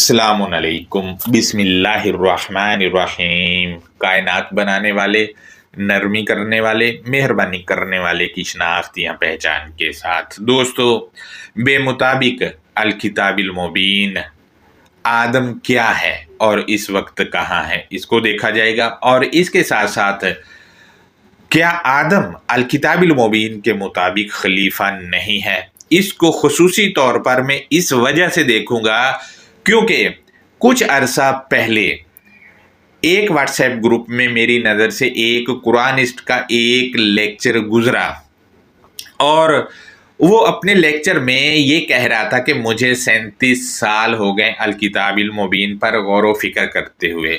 السلام علیکم، بسم اللہ الرحمن الرحیم۔ کائنات بنانے والے، نرمی کرنے والے، مہربانی کرنے والے کی شناخت یا پہچان کے ساتھ دوستو، بے مطابق الکتاب المبین آدم کیا ہے اور اس وقت کہاں ہے، اس کو دیکھا جائے گا۔ اور اس کے ساتھ ساتھ کیا آدم الکتاب المبین کے مطابق خلیفہ نہیں ہے، اس کو خصوصی طور پر میں اس وجہ سے دیکھوں گا کیونکہ کچھ عرصہ پہلے ایک واٹس ایپ گروپ میں میری نظر سے ایک قرآنسٹ کا ایک لیکچر گزرا، اور وہ اپنے لیکچر میں یہ کہہ رہا تھا کہ مجھے 37 سال ہو گئے الکتاب المبین پر غور و فکر کرتے ہوئے،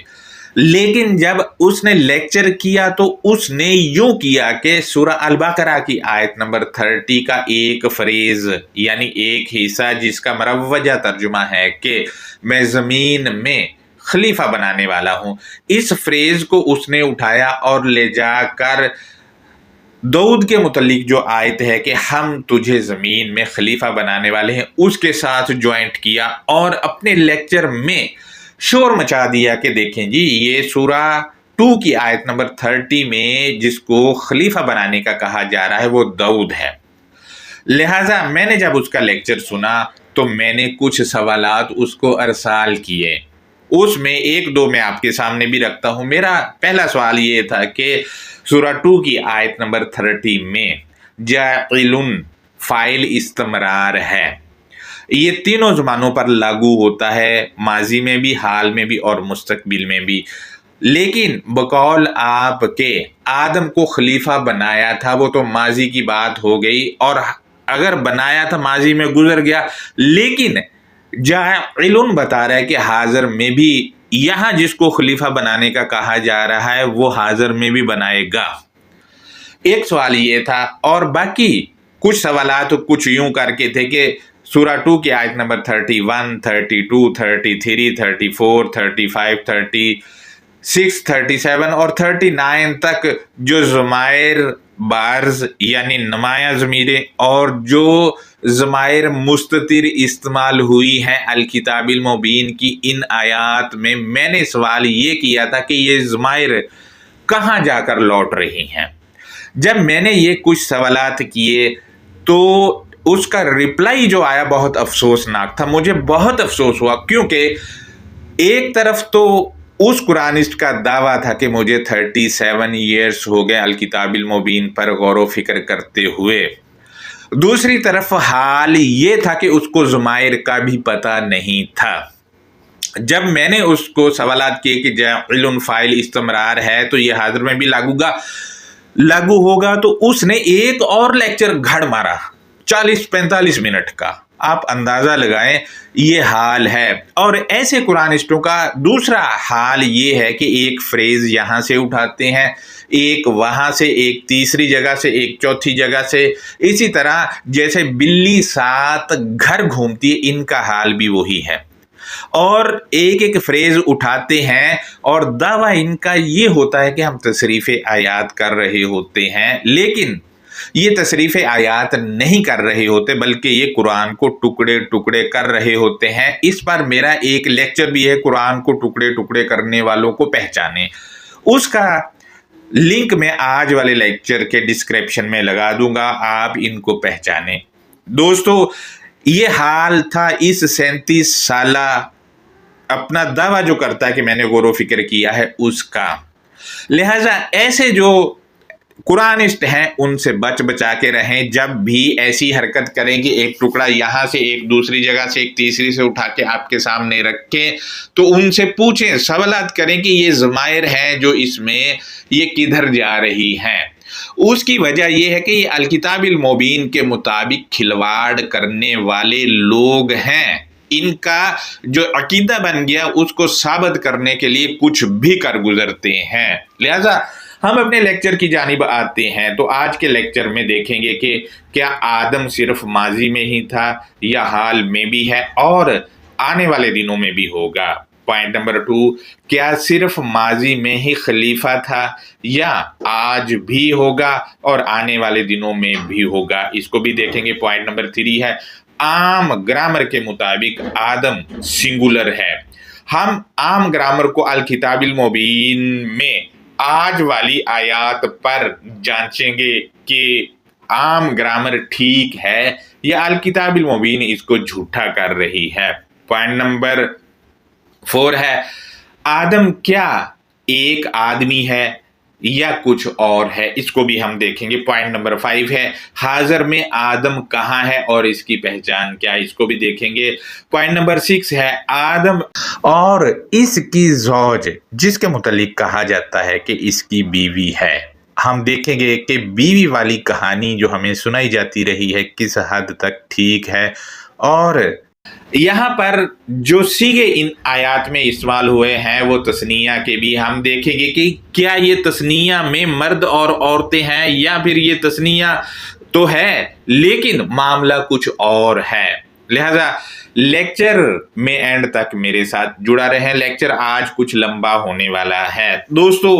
لیکن جب اس نے لیکچر کیا تو اس نے یوں کیا کہ سورہ البقرہ کی آیت نمبر 30 کا ایک فریز یعنی ایک حصہ جس کا مروجہ ترجمہ ہے کہ میں زمین میں خلیفہ بنانے والا ہوں، اس فریز کو اس نے اٹھایا اور لے جا کر داؤد کے متعلق جو آیت ہے کہ ہم تجھے زمین میں خلیفہ بنانے والے ہیں اس کے ساتھ جوائنٹ کیا، اور اپنے لیکچر میں شور مچا دیا کہ دیکھیں جی یہ سورہ 2 کی آیت نمبر 30 میں جس کو خلیفہ بنانے کا کہا جا رہا ہے وہ داؤد ہے۔ لہٰذا میں نے جب اس کا لیکچر سنا تو میں نے کچھ سوالات اس کو ارسال کیے، اس میں ایک دو میں آپ کے سامنے بھی رکھتا ہوں۔ میرا پہلا سوال یہ تھا کہ سورہ 2 کی آیت نمبر 30 میں جاعل فاعل استمرار ہے، یہ تینوں زمانوں پر لاگو ہوتا ہے، ماضی میں بھی، حال میں بھی اور مستقبل میں بھی، لیکن بقول آپ کے آدم کو خلیفہ بنایا تھا وہ تو ماضی کی بات ہو گئی، اور اگر بنایا تھا ماضی میں گزر گیا، لیکن جاعل بتا رہا ہے کہ حاضر میں بھی یہاں جس کو خلیفہ بنانے کا کہا جا رہا ہے وہ حاضر میں بھی بنائے گا۔ ایک سوال یہ تھا، اور باقی کچھ سوالات کچھ یوں کر کے تھے کہ سورہ 2 کی آیت نمبر 31، 32، 33، 34، 35، 36، 37 اور 39 تک جو ضمائر بارز یعنی نمایاں ضمیریں اور جو ضمائر مستتر استعمال ہوئی ہیں الکتاب المبین کی ان آیات میں نے سوال یہ کیا تھا کہ یہ ضمائر کہاں جا کر لوٹ رہی ہیں۔ جب میں نے یہ کچھ سوالات کیے تو اس کا رپلائی جو آیا بہت افسوسناک تھا، مجھے بہت افسوس ہوا، کیونکہ ایک طرف تو اس قرآنسٹ کا دعویٰ تھا کہ مجھے 37 ایئرس ہو گئے الکتاب المبین پر غور و فکر کرتے ہوئے، دوسری طرف حال یہ تھا کہ اس کو ضمائر کا بھی پتہ نہیں تھا۔ جب میں نے اس کو سوالات کیے کہ جاعل فاعل استمرار ہے تو یہ حاضر میں بھی لاگو ہوگا، تو اس نے ایک اور لیکچر گھڑ مارا 40-45 منٹ کا، آپ اندازہ لگائیں یہ حال ہے۔ اور ایسے قرآنسٹوں کا دوسرا حال یہ ہے کہ ایک فریز یہاں سے اٹھاتے ہیں، ایک وہاں سے، ایک تیسری جگہ سے، ایک چوتھی جگہ سے، اسی طرح جیسے بلی 7 گھر گھومتی ہے، ان کا حال بھی وہی ہے، اور ایک ایک فریز اٹھاتے ہیں اور دعویٰ ان کا یہ ہوتا ہے کہ ہم تصریف آیات کر رہے ہوتے ہیں، لیکن یہ تصریف آیات نہیں کر رہے ہوتے بلکہ یہ قرآن کو ٹکڑے ٹکڑے کر رہے ہوتے ہیں۔ اس پر میرا ایک لیکچر بھی ہے، قرآن کو ٹکڑے ٹکڑے کرنے والوں کو پہچانے، اس کا لنک میں آج والے لیکچر کے ڈسکرپشن میں لگا دوں گا، آپ ان کو پہچانے۔ دوستو یہ حال تھا اس 37 سالہ اپنا دعویٰ جو کرتا ہے کہ میں نے غور و فکر کیا ہے اس کا۔ لہٰذا ایسے جو قرآنسٹ ہیں ان سے بچ بچا کے رہیں، جب بھی ایسی حرکت کریں کہ ایک ٹکڑا یہاں سے، ایک دوسری جگہ سے، ایک تیسری سے اٹھا کے آپ کے سامنے رکھیں تو ان سے پوچھیں، سوالات کریں کہ یہ ضمائر ہیں جو اس میں یہ کدھر جا رہی ہیں۔ اس کی وجہ یہ ہے کہ یہ الکتاب المبین کے مطابق کھلواڑ کرنے والے لوگ ہیں، ان کا جو عقیدہ بن گیا اس کو ثابت کرنے کے لیے کچھ بھی کر گزرتے ہیں۔ لہذا ہم اپنے لیکچر کی جانب آتے ہیں تو آج کے لیکچر میں دیکھیں گے کہ کیا آدم صرف ماضی میں ہی تھا یا حال میں بھی ہے اور آنے والے دنوں میں بھی ہوگا۔ پوائنٹ نمبر 2، کیا صرف ماضی میں ہی خلیفہ تھا یا آج بھی ہوگا اور آنے والے دنوں میں بھی ہوگا، اس کو بھی دیکھیں گے۔ پوائنٹ نمبر 3 ہے، عام گرامر کے مطابق آدم سنگولر ہے۔ ہم عام گرامر کو الکتاب المبین میں آج والی آیات پر جانچیں گے کہ عام گرامر ٹھیک ہے یا الکتاب المبین اس کو جھوٹا کر رہی ہے۔ پوائنٹ نمبر 4 ہے، آدم کیا ایک آدمی ہے یا کچھ اور ہے، اس کو بھی ہم دیکھیں گے۔ پوائنٹ نمبر 5 ہے، حاضر میں آدم کہاں ہے اور اس کی پہچان کیا ہے، اس کو بھی دیکھیں گے۔ پوائنٹ نمبر 6 ہے، آدم اور اس کی زوج جس کے متعلق کہا جاتا ہے کہ اس کی بیوی ہے، ہم دیکھیں گے کہ بیوی والی کہانی جو ہمیں سنائی جاتی رہی ہے کس حد تک ٹھیک ہے، اور یہاں پر جو صیغے ان آیات میں استعمال ہوئے ہیں وہ تثنیہ کے بھی ہم دیکھیں گے کہ کیا یہ تثنیہ میں مرد اور عورتیں ہیں یا پھر یہ تثنیہ تو ہے لیکن معاملہ کچھ اور ہے۔ لہذا لیکچر میں اینڈ تک میرے ساتھ جڑا رہیں، لیکچر آج کچھ لمبا ہونے والا ہے۔ دوستو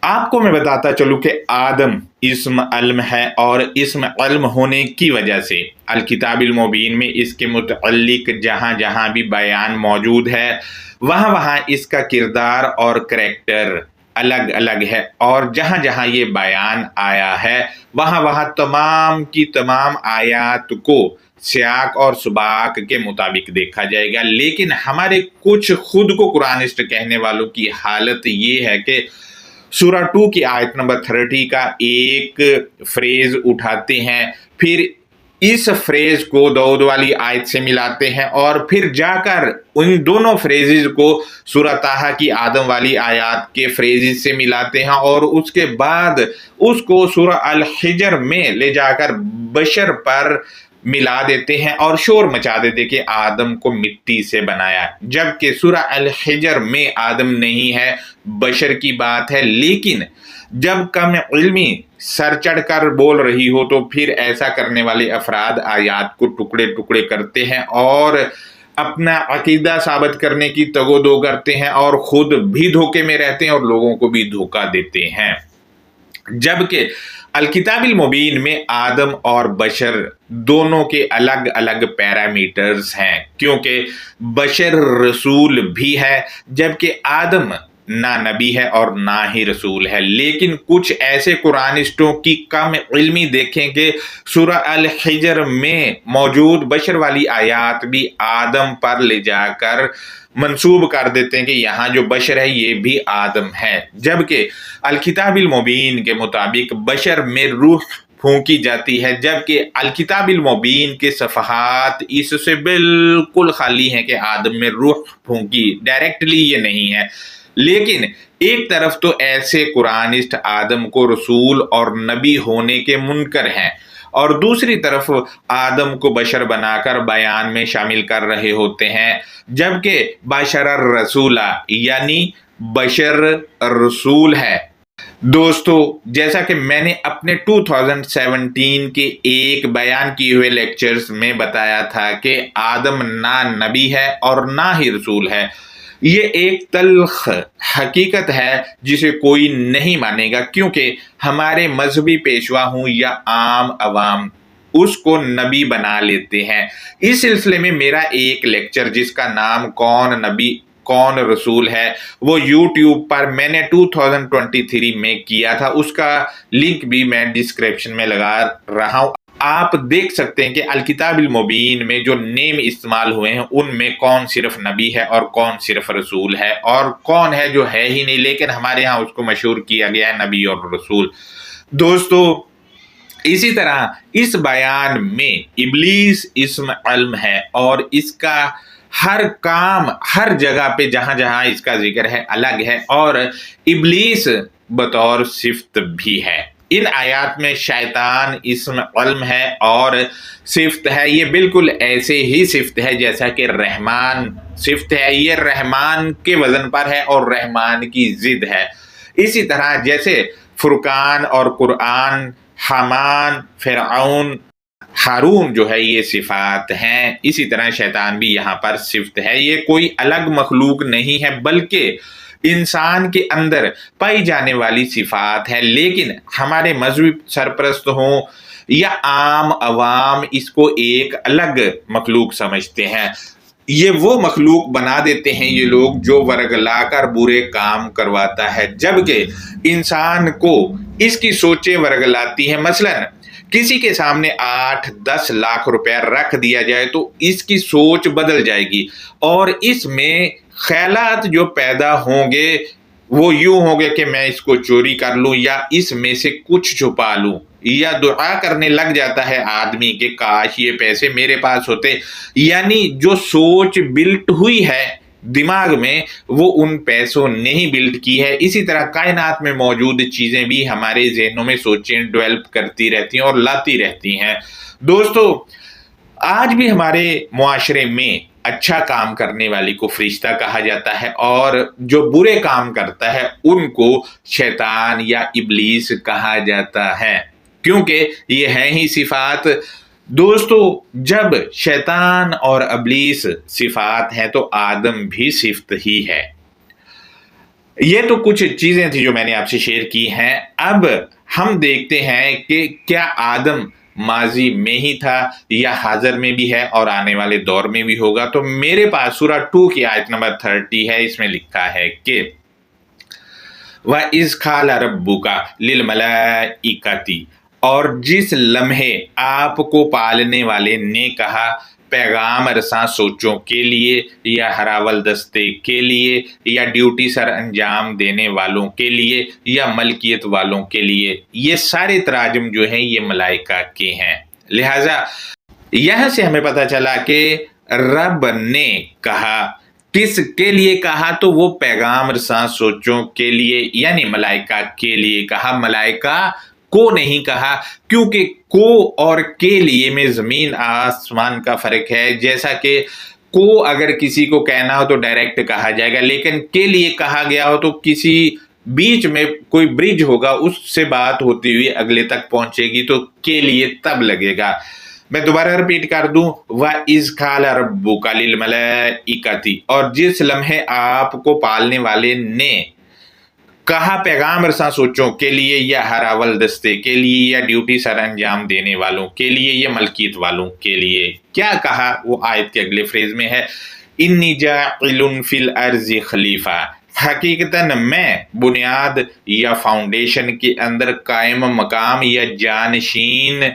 آپ کو میں بتاتا چلوں کہ آدم اسم علم ہے، اور اسم علم ہونے کی وجہ سے الکتاب المبین میں اس کے متعلق جہاں جہاں بھی بیان موجود ہے وہاں وہاں اس کا کردار اور کریکٹر الگ الگ ہے، اور جہاں جہاں یہ بیان آیا ہے وہاں وہاں تمام کی تمام آیات کو سیاق اور سباق کے مطابق دیکھا جائے گا۔ لیکن ہمارے کچھ خود کو قرآنسٹ کہنے والوں کی حالت یہ ہے کہ سورہ 2 کی آیت نمبر 30 کا ایک فریز اٹھاتے ہیں، پھر اس فریز کو داؤد والی آیت سے ملاتے ہیں، اور پھر جا کر ان دونوں فریزز کو سورہ طٰہٰ کی آدم والی آیات کے فریزز سے ملاتے ہیں، اور اس کے بعد اس کو سورہ الحجر میں لے جا کر بشر پر ملا دیتے ہیں اور شور مچا دیتے کہ آدم کو مٹی سے بنایا، جبکہ سورہ الحجر میں آدم نہیں ہے، بشر کی بات ہے۔ لیکن جب کم علمی سر چڑھ کر بول رہی ہو تو پھر ایسا کرنے والے افراد آیات کو ٹکڑے ٹکڑے کرتے ہیں اور اپنا عقیدہ ثابت کرنے کی تگ و دو کرتے ہیں، اور خود بھی دھوکے میں رہتے ہیں اور لوگوں کو بھی دھوکہ دیتے ہیں۔ جبکہ الکتاب المبین میں آدم اور بشر دونوں کے الگ الگ پیرامیٹرز ہیں، کیونکہ بشر رسول بھی ہے جبکہ آدم نہ نبی ہے اور نہ ہی رسول ہے۔ لیکن کچھ ایسے قرآنسٹوں کی کم علمی دیکھیں کہ سورہ الحجر میں موجود بشر والی آیات بھی آدم پر لے جا کر منسوب کر دیتے ہیں کہ یہاں جو بشر ہے یہ بھی آدم ہے، جبکہ الکتاب المبین کے مطابق بشر میں روح پھونکی جاتی ہے، جبکہ الکتاب المبین کے صفحات اس سے بالکل خالی ہیں کہ آدم میں روح پھونکی، ڈائریکٹلی یہ نہیں ہے۔ لیکن ایک طرف تو ایسے قرآنسٹ آدم کو رسول اور نبی ہونے کے منکر ہیں، اور دوسری طرف آدم کو بشر بنا کر بیان میں شامل کر رہے ہوتے ہیں، جبکہ بشر الرسولہ یعنی بشر رسول ہے۔ دوستو جیسا کہ میں نے اپنے 2017 کے ایک بیان کیے ہوئے لیکچرز میں بتایا تھا کہ آدم نہ نبی ہے اور نہ ہی رسول ہے، یہ ایک تلخ حقیقت ہے جسے کوئی نہیں مانے گا، کیونکہ ہمارے مذہبی پیشوا ہوں یا عام عوام اس کو نبی بنا لیتے ہیں۔ اس سلسلے میں میرا ایک لیکچر جس کا نام کون نبی کون رسول ہے وہ یوٹیوب پر میں نے 2023 میں کیا تھا، اس کا لنک بھی میں ڈسکرپشن میں لگا رہا ہوں، آپ دیکھ سکتے ہیں کہ الکتاب المبین میں جو نیم استعمال ہوئے ہیں ان میں کون صرف نبی ہے اور کون صرف رسول ہے، اور کون ہے جو ہے ہی نہیں لیکن ہمارے ہاں اس کو مشہور کیا گیا ہے نبی اور رسول۔ دوستو اسی طرح اس بیان میں ابلیس اسم علم ہے، اور اس کا ہر کام ہر جگہ پہ جہاں جہاں اس کا ذکر ہے الگ ہے، اور ابلیس بطور صفت بھی ہے۔ ان آیات میں شیطان اسم علم ہے اور صفت ہے، یہ بالکل ایسے ہی صفت ہے جیسا کہ رحمان صفت ہے، یہ رحمان کے وزن پر ہے اور رحمان کی ضد ہے۔ اسی طرح جیسے فرقان اور قرآن، حامان، فرعون، ہارون جو ہے یہ صفات ہیں، اسی طرح شیطان بھی یہاں پر صفت ہے۔ یہ کوئی الگ مخلوق نہیں ہے بلکہ انسان کے اندر پائی جانے والی صفات ہے، لیکن ہمارے مذہبی سرپرست ہوں या आम अवाम इसको एक अलग मखलूक समझते हैं। ये वो मखलूक बना देते हैं ये लोग जो वर्गलाकर बुरे काम करवाता है, जबकि इंसान को इसकी सोचें वर्गलाती है। मसलन किसी के सामने 8-10 लाख रुपया रख दिया जाए तो इसकी सोच बदल जाएगी और इसमें ख्यालात जो पैदा होंगे वो यूं होंगे कि मैं इसको चोरी कर लूं या इसमें से कुछ छुपा लूं, या दुआ करने लग जाता है आदमी कि काश ये पैसे मेरे पास होते। यानी जो सोच बिल्ट हुई है दिमाग में वो उन पैसों ने ही बिल्ड की है। इसी तरह कायनात में मौजूद चीजें भी हमारे जहनों में सोचें डेवलप करती रहती हैं और लाती रहती हैं। दोस्तों, आज भी हमारे मुआशरे में अच्छा काम करने वाली को फरिश्ता कहा जाता है और जो बुरे काम करता है उनको शैतान या इब्लीस कहा जाता है, क्योंकि ये है ही सिफात। दोस्तों, जब शैतान और इब्लीस सिफात है तो आदम भी सिफ्त ही है। ये तो कुछ चीजें थी जो मैंने आपसे शेयर की हैं। अब हम देखते हैं कि क्या आदम माजी में ही था या हाजिर में भी है और आने वाले दौर में भी होगा। तो मेरे पास सूरह 2 की आयत नंबर 30 है। इसमें लिखा है कि वह इस खाला रब्बुका लिल मलाइकती, और जिस लम्हे आपको पालने वाले ने कहा पैगाम रसा सोचों के लिए या हरावल दस्ते के लिए या ड्यूटी सर अंजाम देने वालों के लिए या मलकियत वालों के लिए, ये सारे तराजम जो हैं ये मलाइका के हैं। लिहाजा यहां से हमें पता चला कि रब ने कहा, किसके लिए कहा, तो वो पैगाम रसा सोचों के लिए यानी मलाइका के लिए कहा, मलाइका को नहीं कहा, क्योंकि को और के लिए में जमीन आसमान का फर्क है। जैसा कि को अगर किसी को कहना हो तो डायरेक्ट कहा जाएगा, लेकिन के लिए कहा गया हो तो किसी बीच में कोई ब्रिज होगा उससे बात होती हुई अगले तक पहुंचेगी तो के लिए तब लगेगा। मैं दोबारा रिपीट कर दूं, वह इस खाला रब्बुका लिल मलाइकती, और जिस लम्हे आपको पालने वाले ने कहा पैगाम रसा सोचों के लिए या हरावल दस्ते के लिए या ड्यूटी सर अंजाम देने वालों के लिए या मलकियत वालों के लिए। क्या कहा वो आयत के अगले फ्रेज में है, इन्नी जाइलुन फिल अर्ज़ि खलीफा, हकीकतन मैं बुनियाद या फाउंडेशन के अंदर कायम मकाम या जानशीन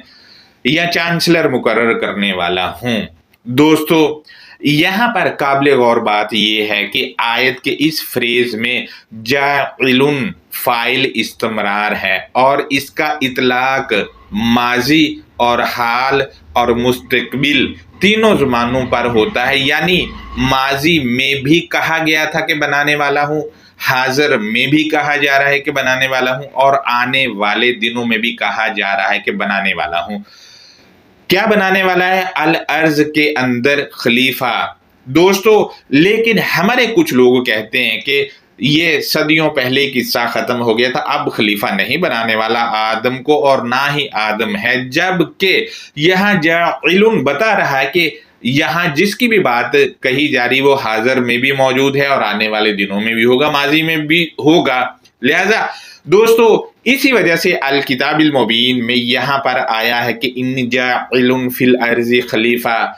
या चांसलर मुकर्रर करने वाला हूं। दोस्तों, यहां पर काबिल गौर बात यह है कि आयत के इस फ्रेज में जाइलुन फाइल इस्तमरार है और इसका इतलाक माजी और हाल और मुस्तकबिल तीनों ज़मानों पर होता है। यानी माजी में भी कहा गया था कि बनाने वाला हूं, हाजिर में भी कहा जा रहा है कि बनाने वाला हूं, और आने वाले दिनों में भी कहा जा रहा है कि बनाने वाला हूं। क्या बनाने वाला है? अल अर्ज के अंदर खलीफा। दोस्तों, लेकिन हमारे कुछ लोग कहते हैं कि ये सदियों पहले किस्सा खत्म हो गया था, अब खलीफा नहीं बनाने वाला आदम को और ना ही आदम है, जबकि यहाँ जाइलुन बता रहा है कि यहाँ जिसकी भी बात कही जा रही वो हाजिर में भी मौजूद है और आने वाले दिनों में भी होगा, माजी में भी होगा। लिहाजा दोस्तों, इसी वजह से अल किताबिल मुबीन में यहाँ पर आया है कि इन जाइलुन फिल अर्ज़ि खलीफा,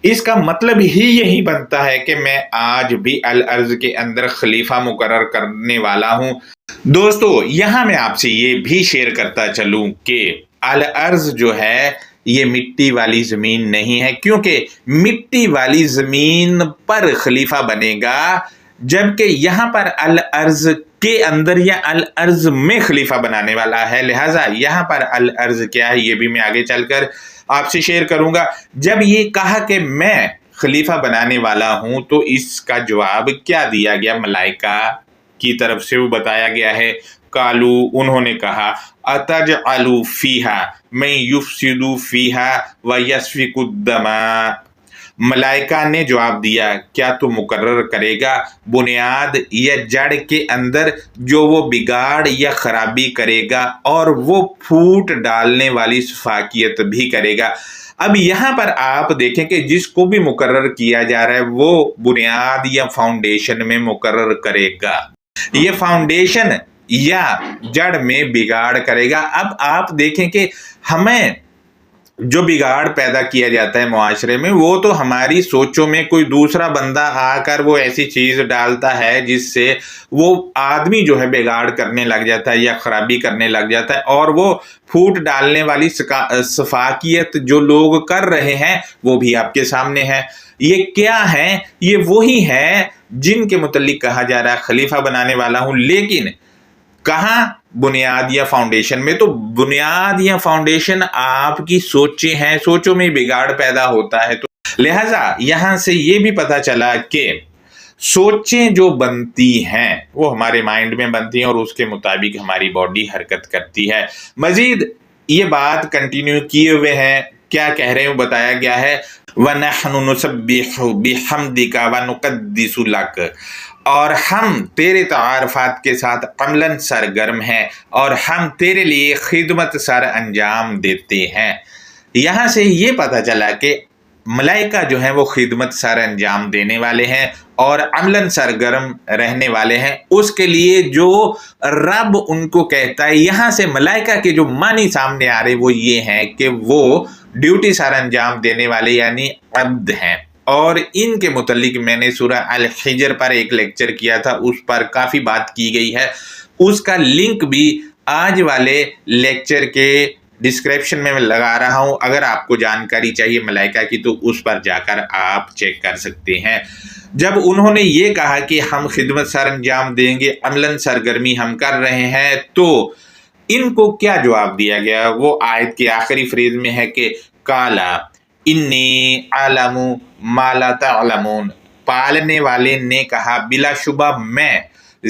इसका मतलब ही यही बनता है कि मैं आज भी अल अर्ज के अंदर खलीफा मुकर्रर करने वाला हूं। दोस्तों, यहां मैं आपसे ये भी शेयर करता चलूं कि अल अर्ज जो है ये मिट्टी वाली जमीन नहीं है, क्योंकि मिट्टी वाली जमीन पर खलीफा बनेगा, जबकि यहां पर अल अर्ज के अंदर या अल अर्ज में खलीफा बनाने वाला है। लिहाजा यहां पर अल अर्ज क्या है ये भी मैं आगे चलकर आपसे शेयर करूंगा। जब ये कहा कि मैं खलीफा बनाने वाला हूं तो इसका जवाब क्या दिया गया मलाइका की तरफ से, वो बताया गया है, कालू, उन्होंने कहा, अतज अलू फीहा मैं युफसिदु फीहा व यस्फिकुद्दमा, मलाइका ने जवाब दिया, क्या तो मुकर्रर करेगा बुनियाद या जड़ के अंदर जो वो बिगाड़ या खराबी करेगा और वो फूट डालने वाली सफाकियत भी करेगा। अब यहाँ पर आप देखें कि जिसको भी मुकर्रर किया जा रहा है वो बुनियाद या फाउंडेशन में मुकर्रर करेगा, ये फाउंडेशन या जड़ में बिगाड़ करेगा। अब आप देखें कि हमें جو بگاڑ پیدا کیا جاتا ہے معاشرے میں وہ تو ہماری سوچوں میں کوئی دوسرا بندہ آ کر وہ ایسی چیز ڈالتا ہے جس سے وہ آدمی جو ہے بگاڑ کرنے لگ جاتا ہے یا خرابی کرنے لگ جاتا ہے، اور وہ پھوٹ ڈالنے والی سفاکیت جو لوگ کر رہے ہیں وہ بھی آپ کے سامنے ہے۔ یہ کیا ہے؟ یہ وہی ہے جن کے متعلق کہا جا رہا ہے خلیفہ بنانے والا ہوں، لیکن کہاں؟ بنیاد یا فاؤنڈیشن میں۔ تو بنیاد یا فاؤنڈیشن آپ کی سوچیں ہیں، سوچوں میں بگاڑ پیدا ہوتا ہے۔ تو لہٰذا یہاں سے یہ بھی پتا چلا کہ سوچیں جو بنتی ہیں وہ ہمارے مائنڈ میں بنتی ہیں اور اس کے مطابق ہماری باڈی حرکت کرتی ہے۔ مزید یہ بات کنٹینیو کیے ہوئے ہیں، کیا کہہ رہے ہیں وہ بتایا گیا ہے، وَنَحْنُ نُسَبِّحُ بِحَمْدِكَ وَنُقَدِّسُ لَكَ، اور ہم تیرے تعارفات کے ساتھ عملاً سرگرم ہیں اور ہم تیرے لیے خدمت سر انجام دیتے ہیں۔ یہاں سے یہ پتہ چلا کہ ملائکہ جو ہیں وہ خدمت سر انجام دینے والے ہیں اور عملاً سرگرم رہنے والے ہیں اس کے لیے جو رب ان کو کہتا ہے۔ یہاں سے ملائکہ کے جو معنی سامنے آ رہے وہ یہ ہیں کہ وہ ڈیوٹی سر انجام دینے والے یعنی عبد ہیں، اور ان کے متعلق میں نے سورہ الحجر پر ایک لیکچر کیا تھا، اس پر کافی بات کی گئی ہے، اس کا لنک بھی آج والے لیکچر کے ڈسکرپشن میں لگا رہا ہوں۔ اگر آپ کو جانکاری چاہیے ملائکہ کی تو اس پر جا کر آپ چیک کر سکتے ہیں۔ جب انہوں نے یہ کہا کہ ہم خدمت سر انجام دیں گے، عملاً سرگرمی ہم کر رہے ہیں، تو ان کو کیا جواب دیا گیا؟ وہ آیت کی آخری فریز میں ہے کہ کالا انی عالم ما لا تعلمون، پالنے والے نے کہا بلا شبہ میں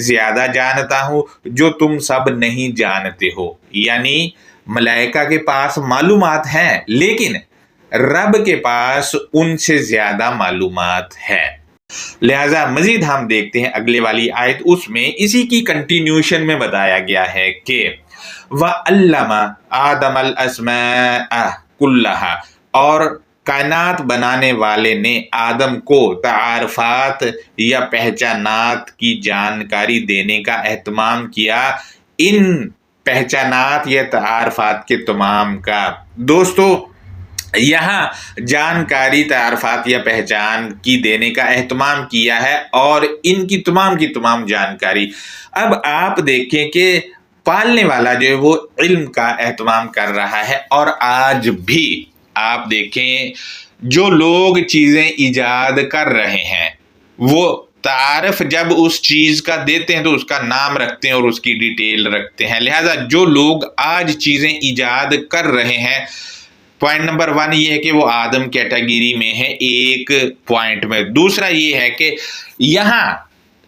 زیادہ جانتا ہوں جو تم سب نہیں جانتے ہو۔ یعنی ملائکہ کے پاس معلومات ہیں لیکن رب کے پاس ان سے زیادہ معلومات ہے۔ لہٰذا مزید ہم دیکھتے ہیں اگلے والی آیت، اس میں اسی کی کنٹینیوشن میں بتایا گیا ہے کہ وَعَلَّمَ آدَمَ الْأَسْمَاءَ كُلَّهَا، اور کائنات بنانے والے نے آدم کو تعارفات یا پہچانات کی جانکاری دینے کا اہتمام کیا، ان پہچانات یا تعارفات کے تمام کا۔ دوستو یہاں جانکاری تعارفات یا پہچان کی دینے کا اہتمام کیا ہے اور ان کی تمام جانکاری۔ اب آپ دیکھیں کہ پالنے والا جو ہے وہ علم کا اہتمام کر رہا ہے، اور آج بھی آپ دیکھیں جو لوگ چیزیں ایجاد کر رہے ہیں وہ تعارف جب اس چیز کا دیتے ہیں تو اس کا نام رکھتے ہیں اور اس کی ڈیٹیل رکھتے ہیں۔ لہٰذا جو لوگ آج چیزیں ایجاد کر رہے ہیں، پوائنٹ نمبر 1 یہ ہے کہ وہ آدم کیٹیگری میں ہے ایک پوائنٹ میں۔ دوسرا یہ ہے کہ یہاں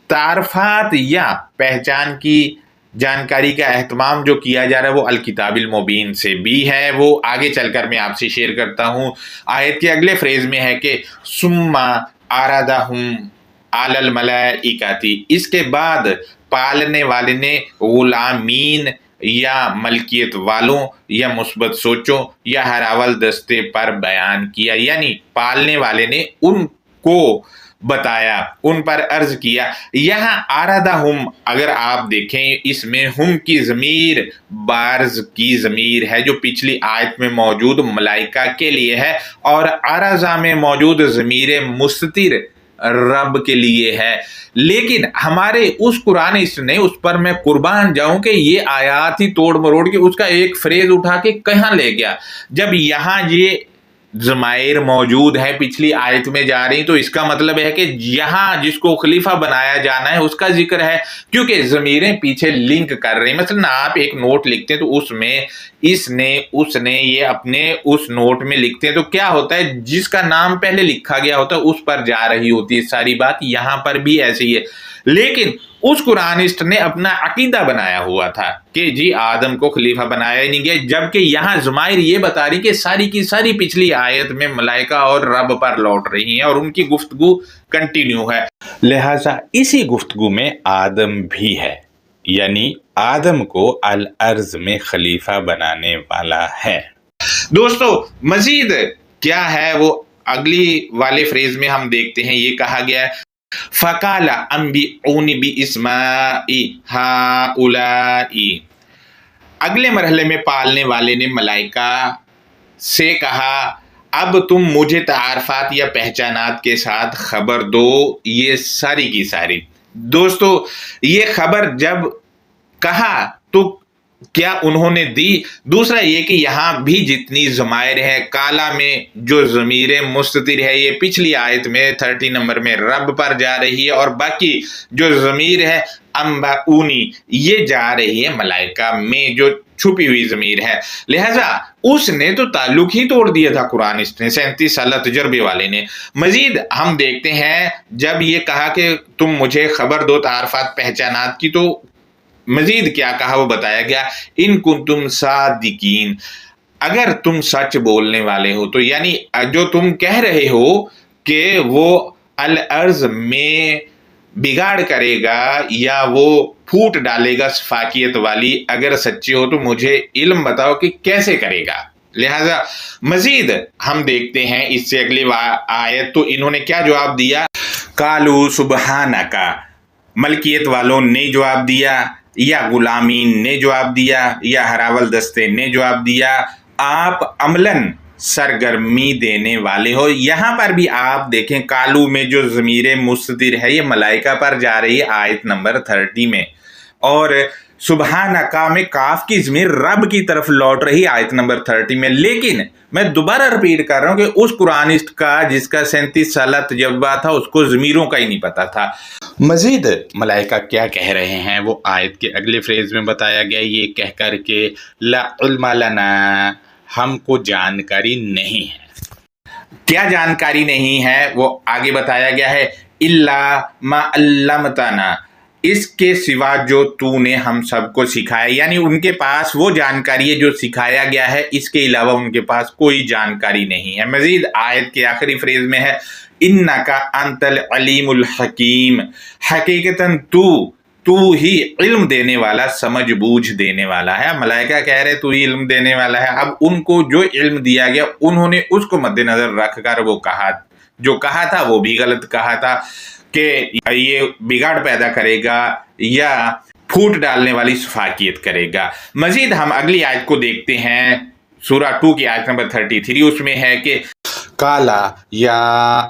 تعارفات یا پہچان کی جانکاری کا اہتمام جو کیا جا رہا ہے وہ الکتاب المبین سے بھی ہے، وہ آگے چل کر میں آپ سے شیئر کرتا ہوں۔ آیت کے اگلے فریز میں ہے کہ ثم عرضہم علی الملائکۃ، اس کے بعد پالنے والے نے غلامین یا ملکیت والوں یا مثبت سوچوں یا ہراول دستے پر بیان کیا، یعنی پالنے والے نے ان کو بتایا، ان پر عرض کیا۔ یہاں آرادہم اگر آپ دیکھیں اس میں ہم کی ضمیر بارز کی ضمیر ہے جو پچھلی آیت میں موجود ملائکہ کے لیے ہے، اور آرازہ میں موجود ضمیر مستتر رب کے لیے ہے۔ لیکن ہمارے اس قرآن نے اس پر میں قربان جاؤں کہ یہ آیات ہی توڑ مروڑ کے اس کا ایک فریز اٹھا کے کہاں لے گیا۔ جب یہاں یہ ضمائر موجود ہے پچھلی آیت میں جا رہی تو اس کا مطلب ہے کہ یہاں جس کو خلیفہ بنایا جانا ہے اس کا ذکر ہے، کیونکہ ضمیریں پیچھے لنک کر رہی ہیں۔ مثلا آپ ایک نوٹ لکھتے ہیں تو اس میں اس نے اس نے یہ اپنے اس نوٹ میں لکھتے ہیں تو کیا ہوتا ہے، جس کا نام پہلے لکھا گیا ہوتا ہے اس پر جا رہی ہوتی ہے ساری بات۔ یہاں پر بھی ایسی ہے، لیکن اس قرآنسٹ نے اپنا عقیدہ بنایا ہوا تھا کہ جی آدم کو خلیفہ بنایا ہی نہیں گیا، جبکہ یہاں ضمائر یہ بتا رہی کہ ساری کی ساری پچھلی آیت میں ملائکہ اور رب پر لوٹ رہی ہیں اور ان کی گفتگو کنٹینیو ہے۔ لہٰذا اسی گفتگو میں آدم بھی ہے، یعنی آدم کو الارض میں خلیفہ بنانے والا ہے۔ دوستو مزید کیا ہے وہ اگلی والے فریز میں ہم دیکھتے ہیں، یہ کہا گیا ہے فَقَالَ أَنبِئُونِي بِأَسْمَاءِ هَؤُلَاءِ۔ اگلے مرحلے میں پالنے والے نے ملائکہ से कहा अब तुम मुझे तारफात या पहचानात के साथ खबर दो, ये सारी की सारी। दोस्तों, ये खबर जब कहा तो क्या उन्होंने दी? दूसरा ये कि यहाँ भी जितनी ज़माइर है, काला में जो ज़मीर मुस्ततिर है ये पिछली आयत में 30 नंबर में रब पर जा रही है, और बाकी जो ज़मीर है अम्बाऊनी ये जा रही है मलाइका में, जो छुपी हुई ज़मीर है। लिहाजा उसने तो ताल्लुक ही तोड़ दिया था कुरानिस्ट ने, 37 साल तजर्बे वाले ने। मजीद हम देखते हैं जब ये कहा कि तुम मुझे खबर दो तारफात पहचानात की, तो मजीद क्या कहा वो बताया गया, इन कुंतुम सादिकीन, अगर तुम सच बोलने वाले हो तो, यानी जो तुम कह रहे हो कि वो अल अर्ज में बिगाड़ करेगा या वो फूट डालेगा सफाकियत वाली, अगर सच्चे हो तो मुझे इल्म बताओ कि कैसे करेगा। लिहाजा मजीद हम देखते हैं इससे अगली आयत, तो इन्होंने क्या जवाब दिया, कालू सुबहानका, मलकियत वालों ने जवाब दिया, या गुलामीन ने जवाब दिया, या हरावल दस्ते ने जवाब दिया, आप अमलन सरगर्मी देने वाले हो। यहाँ पर भी आप देखें कालू में जो ज़मीर मुस्ततिर है ये मलाइका पर जा रही है आयत नंबर 30 में, और सुबहानका में काफ की ज़मीर रब की तरफ लौट रही आयत नंबर 30 में। लेकिन मैं दोबारा रिपीट कर रहा हूँ कि उस कुरानिस्ट का जिसका 37 साल तजर्बा था उसको ज़मीरों का ही नहीं पता था। मजीद मलाइका क्या कह रहे हैं वो आयत के अगले फ्रेज में बताया गया, ये कह कर के ला इल्म लना, हमको जानकारी नहीं है। क्या जानकारी नहीं है वो आगे बताया गया है, इल्ला मा अल्लमतना, इसके सिवा जो तूने हम सबको सिखाया, यानी उनके पास वो जानकारी है जो सिखाया गया है, इसके अलावा उनके पास कोई जानकारी नहीं है। मजीद आयत के आखिरी फ्रेज में है, इन्नका अंतल अलीमुल हकीम, हकीकतन तू ही इल्म देने वाला, समझ बूझ देने वाला है। मलाइका कह रहे तू ही इल्म देने वाला है। अब उनको जो इल्म दिया गया उन्होंने उसको मद्देनजर रखकर वो जो कहा था वो भी गलत कहा था कि ये बिगाड़ पैदा करेगा या फूट डालने वाली सफाकियत करेगा। मजीद हम अगली आयत को देखते हैं, सूरा 2 की आयत नंबर 33, उसमें है कि काला या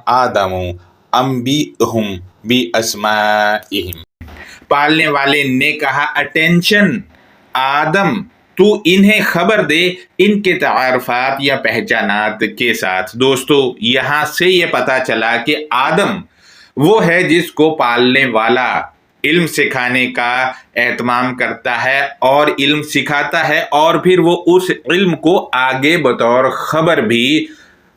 आदमु अम्बिहुम बि अस्माइहिम, पालने वाले ने कहा अटेंशन आदम तू इन्हें खबर दे इनके तारफात या पहचानात के साथ। दोस्तों यहाँ से ये पता चला कि आदम वो है जिसको पालने वाला इल्म सिखाने का एहतमाम करता है और इल्म सिखाता है, और फिर वो उस इल्म को आगे बतौर खबर भी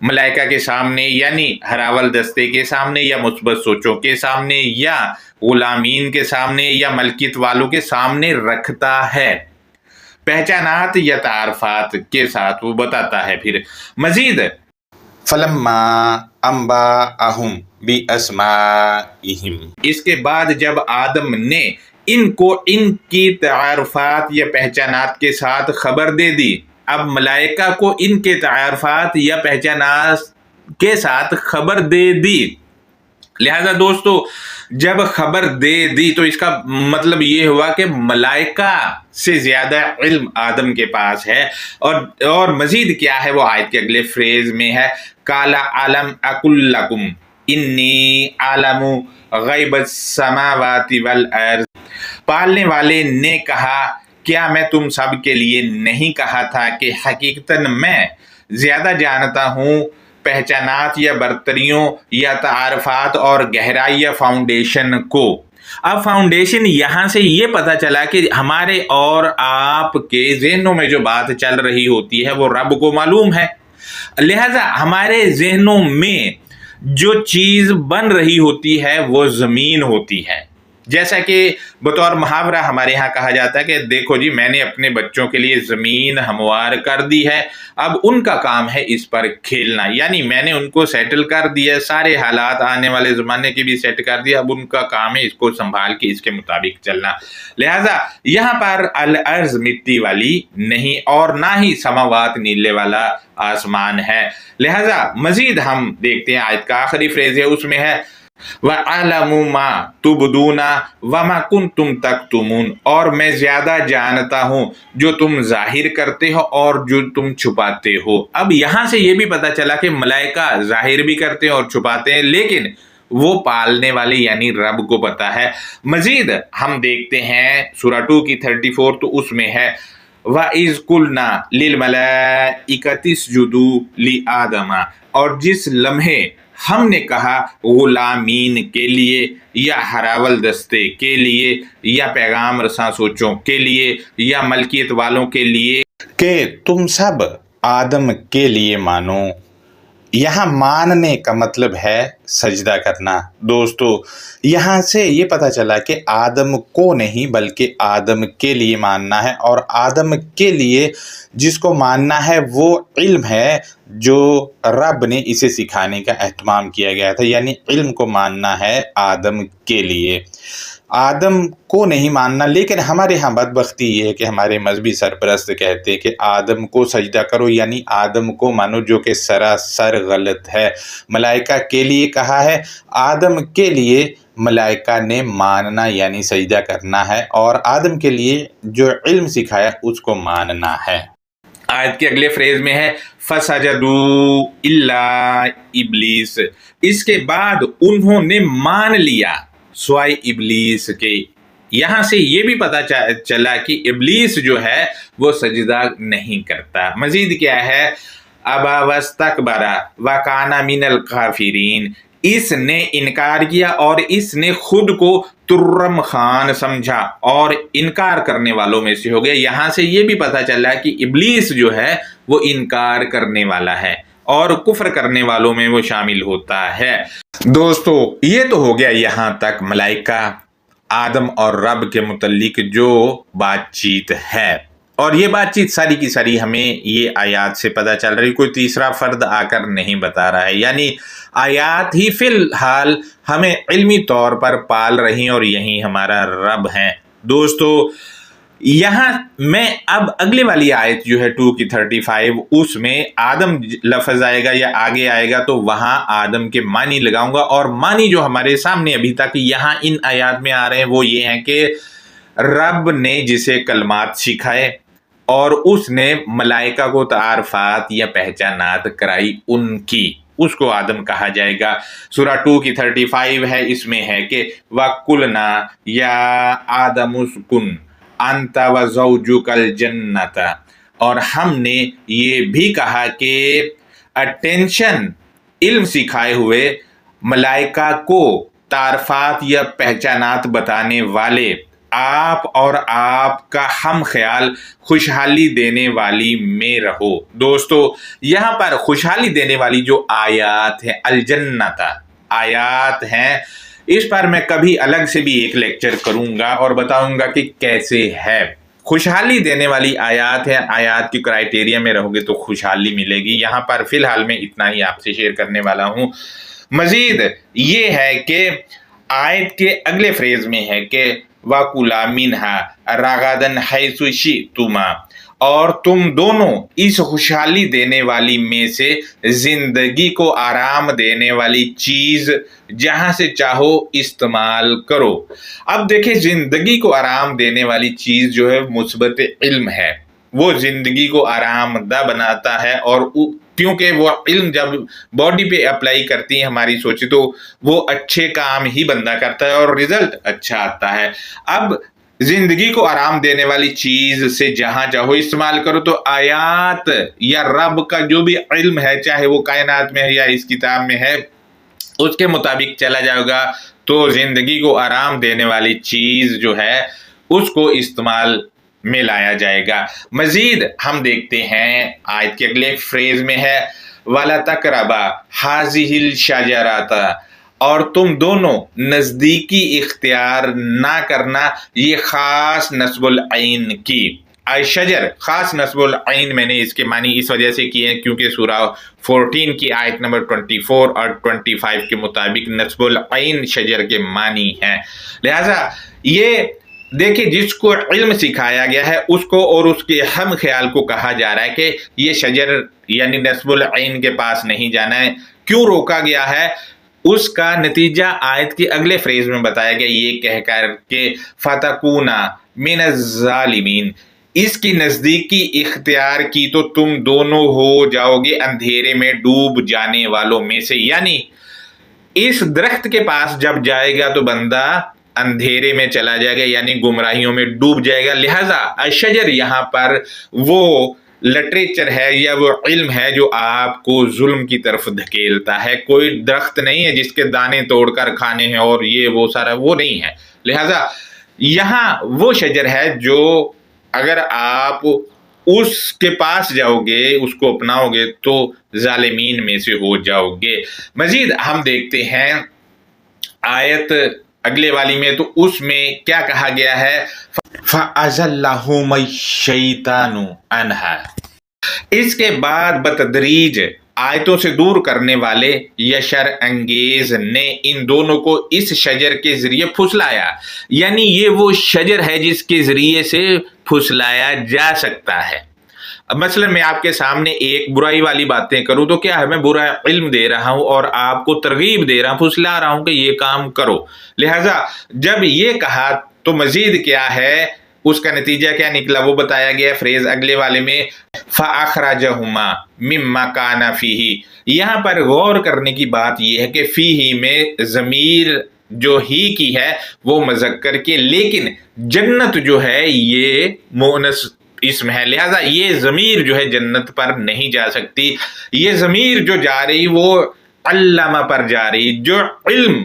मलाइका के सामने, यानी हरावल दस्ते के सामने, या मुस्बत सोचों के सामने, या गुलामीन के सामने, या मलकियत वालों के सामने रखता है, पहचानात या तारफात के साथ वो बताता है। फिर मजीद फलम्मा अम्बा अहुम बि अस्माइहिम, इसके बाद जब आदम ने इनको इनकी तारफात या पहचानात के साथ खबर दे दी, अब मलाइका को इनके तारफात या पहचानात के साथ खबर दे दी। लिहाजा दोस्तों जब खबर दे दी तो इसका मतलब ये हुआ कि मलाइका से ज्यादा इल्म आदम के पास है। और मजीद क्या है वो आयत के अगले फ्रेज में है, काला आलम अकुल्लकुम इन्नी आलमु गैबस समावाति वल अर्ज़, पालने वाले ने कहा क्या मैं तुम सब के लिए नहीं कहा था कि हकीकतन मैं ज्यादा जानता हूँ पहचानात या बर्तरियों या तारफात और गहराई या फाउंडेशन को। अब फाउंडेशन यहाँ से ये पता चला कि हमारे और आपके जहनों में जो बात चल रही होती है वो रब को मालूम है। लिहाजा हमारे जहनों में जो चीज बन रही होती है वो जमीन होती है। जैसा कि बतौर मुहावरा हमारे यहाँ कहा जाता है कि देखो जी मैंने अपने बच्चों के लिए ज़मीन हमवार कर दी है, अब उनका काम है इस पर खेलना, यानी मैंने उनको सेटल कर दिया, सारे हालात आने वाले ज़माने के भी सेट कर दिया, अब उनका काम है इसको संभाल के इसके मुताबिक चलना। लिहाजा यहाँ पर अल अर्ज़ मिट्टी वाली नहीं और ना ही समावात नीले वाला आसमान है। लिहाजा मजीद हम देखते हैं आयत का आखिरी फ्रेज है उसमें है वअलमु मा तुबदूना वमा कुंतुम तक्तुमून, और मैं ज्यादा जानता हूं जो तुम जाहिर करते हो और जो तुम छुपाते हो। अब यहां से ये भी पता चला कि मलाइका जाहिर भी करते हैं और छुपाते हैं, लेकिन वो पालने वाले यानी रब को पता है। मजीद हम देखते हैं सूरा 2 की 34, तो उसमें है व इज़ कुलना लिल मलाइकति इसजुदू ली आदमा, और जिस लम्हे हमने कहा गुलामीन के लिए या हरावल दस्ते के लिए या पैगाम रसा सोचों के लिए या मलकियत वालों के लिए कि तुम सब आदम के लिए मानो। यहाँ मानने का मतलब है सजदा करना। दोस्तों यहाँ से ये पता चला कि आदम को नहीं बल्कि आदम के लिए मानना है, और आदम के लिए जिसको मानना है वो इल्म है जो रब ने इसे सिखाने का एहतमाम किया गया था, यानी इल्म को मानना है आदम के लिए, आदम को नहीं मानना। लेकिन हमारे यहाँ बदबख्ती ये है कि हमारे मजहबी सरपरस्त कहते हैं कि आदम को सजदा करो यानी आदम को मानो, जो कि सरासर गलत है। मलाइका के लिए कहा है, आदम के लिए मलाइका ने मानना यानी सजदा करना है, और आदम के लिए जो इल्म सिखाया उसको मानना है। आयत के अगले फ्रेज में है फसजदू इल्ला इब्लीस, इसके बाद उन्होंने मान लिया स्वाय इब्लीस के। यहां से ये भी पता चला कि इब्लीस जो है वो सजदा नहीं करता। मजीद क्या है, अबा वस्तकबरा वकाना मिनल काफिरीन, इसने इनकार किया और इसने खुद को तुर्रम खान समझा और इनकार करने वालों में से हो गया। यहां से ये भी पता चला कि इब्लीस जो है वो इनकार करने वाला है और कुफ्र करने वालों में वो शामिल होता है। दोस्तों ये तो हो गया यहां तक मलाइका आदम और रब के मुतल्लिक जो बातचीत है, और ये बातचीत सारी की सारी हमें ये आयात से पता चल रही, कोई तीसरा फर्द आकर नहीं बता रहा है, यानी आयात ही फिलहाल हमें इल्मी तौर पर पाल रही और यही हमारा रब है। दोस्तों यहाँ मैं अब अगले वाली आयत जो है 2 की 35, उसमें आदम लफ्ज आएगा या आगे आएगा तो वहां आदम के मानी लगाऊंगा, और मानी जो हमारे सामने अभी तक यहाँ इन आयत में आ रहे हैं वो ये हैं कि रब ने जिसे कलमात सिखाए और उसने मलाइका को तारफात या पहचानात कराई उनकी, उसको आदम कहा जाएगा। सूरा 2 की 35 है, इसमें है कि वकुलना या आदमुस्कुन अंता व ज़ौजुकल जन्नता, और हमने ये भी कहा कि अटेंशन इल्म सिखाए हुए मलाइका को तारफात या पहचानात बताने वाले आप और आपका हम ख्याल खुशहाली देने वाली में रहो। दोस्तों यहाँ पर खुशहाली देने वाली जो आयात है अलजन्नता आयात हैं, इस पर मैं कभी अलग से भी एक लेक्चर करूंगा और बताऊंगा कि कैसे है। खुशहाली देने वाली आयात है, आयात की क्राइटेरिया में रहोगे तो खुशहाली मिलेगी। यहाँ पर फिलहाल मैं इतना ही आपसे शेयर करने वाला हूँ। मजीद ये है कि आयत के अगले फ्रेज में है कि वाकुला मिन्हा रागादन हैसुशी तुमा, और तुम दोनों इस खुशहाली देने वाली में से जिंदगी को आराम देने वाली चीज जहां से चाहो इस्तेमाल करो। अब देखिए जिंदगी को आराम देने वाली चीज जो है मुस्बत इल्म है, वो जिंदगी को आरामदा बनाता है, और क्योंकि वो इल्म जब बॉडी पे अप्लाई करती है हमारी सोचे तो वो अच्छे काम ही बंदा करता है और रिजल्ट अच्छा आता है। अब जिंदगी को आराम देने वाली चीज से जहां चाहो इस्तेमाल करो, तो आयात या रब का जो भी इल्म है चाहे वो कायनात में है या इस किताब में है उसके मुताबिक चला जाएगा, तो जिंदगी को आराम देने वाली चीज जो है उसको इस्तेमाल में लाया जाएगा। मजीद हम देखते हैं आयत के अगले फ्रेज में है वाला तकरबा हाजिहिल शजराता, और तुम दोनों नजदीकी इख्तियार ना करना ये खास नस्बुल आइन की। शजर खास नस्बुल आइन मैंने इसके मानी इस वजह से किए हैं क्योंकि सूरा 14 की आयत नंबर 24 और 25 के मुताबिक नस्बुल आइन शजर के मानी है। लिहाजा ये देखिए जिसको इल्म सिखाया गया है उसको और उसके हम ख्याल को कहा जा रहा है कि ये शजर यानी नस्बुल आइन के पास नहीं जाना है। क्यों रोका गया है? उसका नतीजा आयत के अगले फ्रेज में बताया गया, ये कहकर के फतकूना मिनज़्ज़ालिमीन, इसकी नजदीकी इख्तियार की तो तुम दोनों हो जाओगे अंधेरे में डूब जाने वालों में से। यानी इस दरख्त के पास जब जाएगा तो बंदा अंधेरे में चला जाएगा, यानी गुमराहियों में डूब जाएगा। लिहाजा अशजर यहाँ पर वो लिटरेचर है या वो इल्म है जो आपको जुल्म की तरफ धकेलता है। कोई दरख्त नहीं है जिसके दाने तोड़कर खाने हैं और ये वो सारा, वो नहीं है। लिहाजा यहाँ वो शजर है जो अगर आप उसके पास जाओगे, उसको अपनाओगे तो जालिमीन में से हो जाओगे। मजीद हम देखते हैं आयत अगले वाली में, तो उसमें क्या कहा गया है, फ़अज़ल्लहुम शैतानु अन्हा। इसके बाद बतदरीज आयतों से दूर करने वाले या शर अंगेज ने इन दोनों को इस शजर के जरिए फुसलाया। यानी ये वो शजर है जिसके जरिए से फुसलाया जा सकता है। अब मसलन मैं आपके सामने एक बुराई वाली बातें करूं तो क्या है, मैं बुरा इल्म दे रहा हूं और आपको तरगीब दे रहा हूं, फुसला रहा हूं कि ये काम करो। लिहाजा जब ये कहा तो मजीद क्या है, उसका नतीजा क्या निकला वो बताया गया फ्रेज अगले वाले में, फ़अख़रजहुमा मिम्मा काना फ़ीही। यहाँ पर गौर करने की बात यह है कि फ़ीही में ज़मीर जो ही की है वो मुज़क्कर के, लेकिन जन्नत जो है ये मुअन्नस इसम है। लिहाजा ये ज़मीर जो है जन्नत पर नहीं जा सकती। ये ज़मीर जो जा रही वो अल्लामा पर जा रही, जो इल्म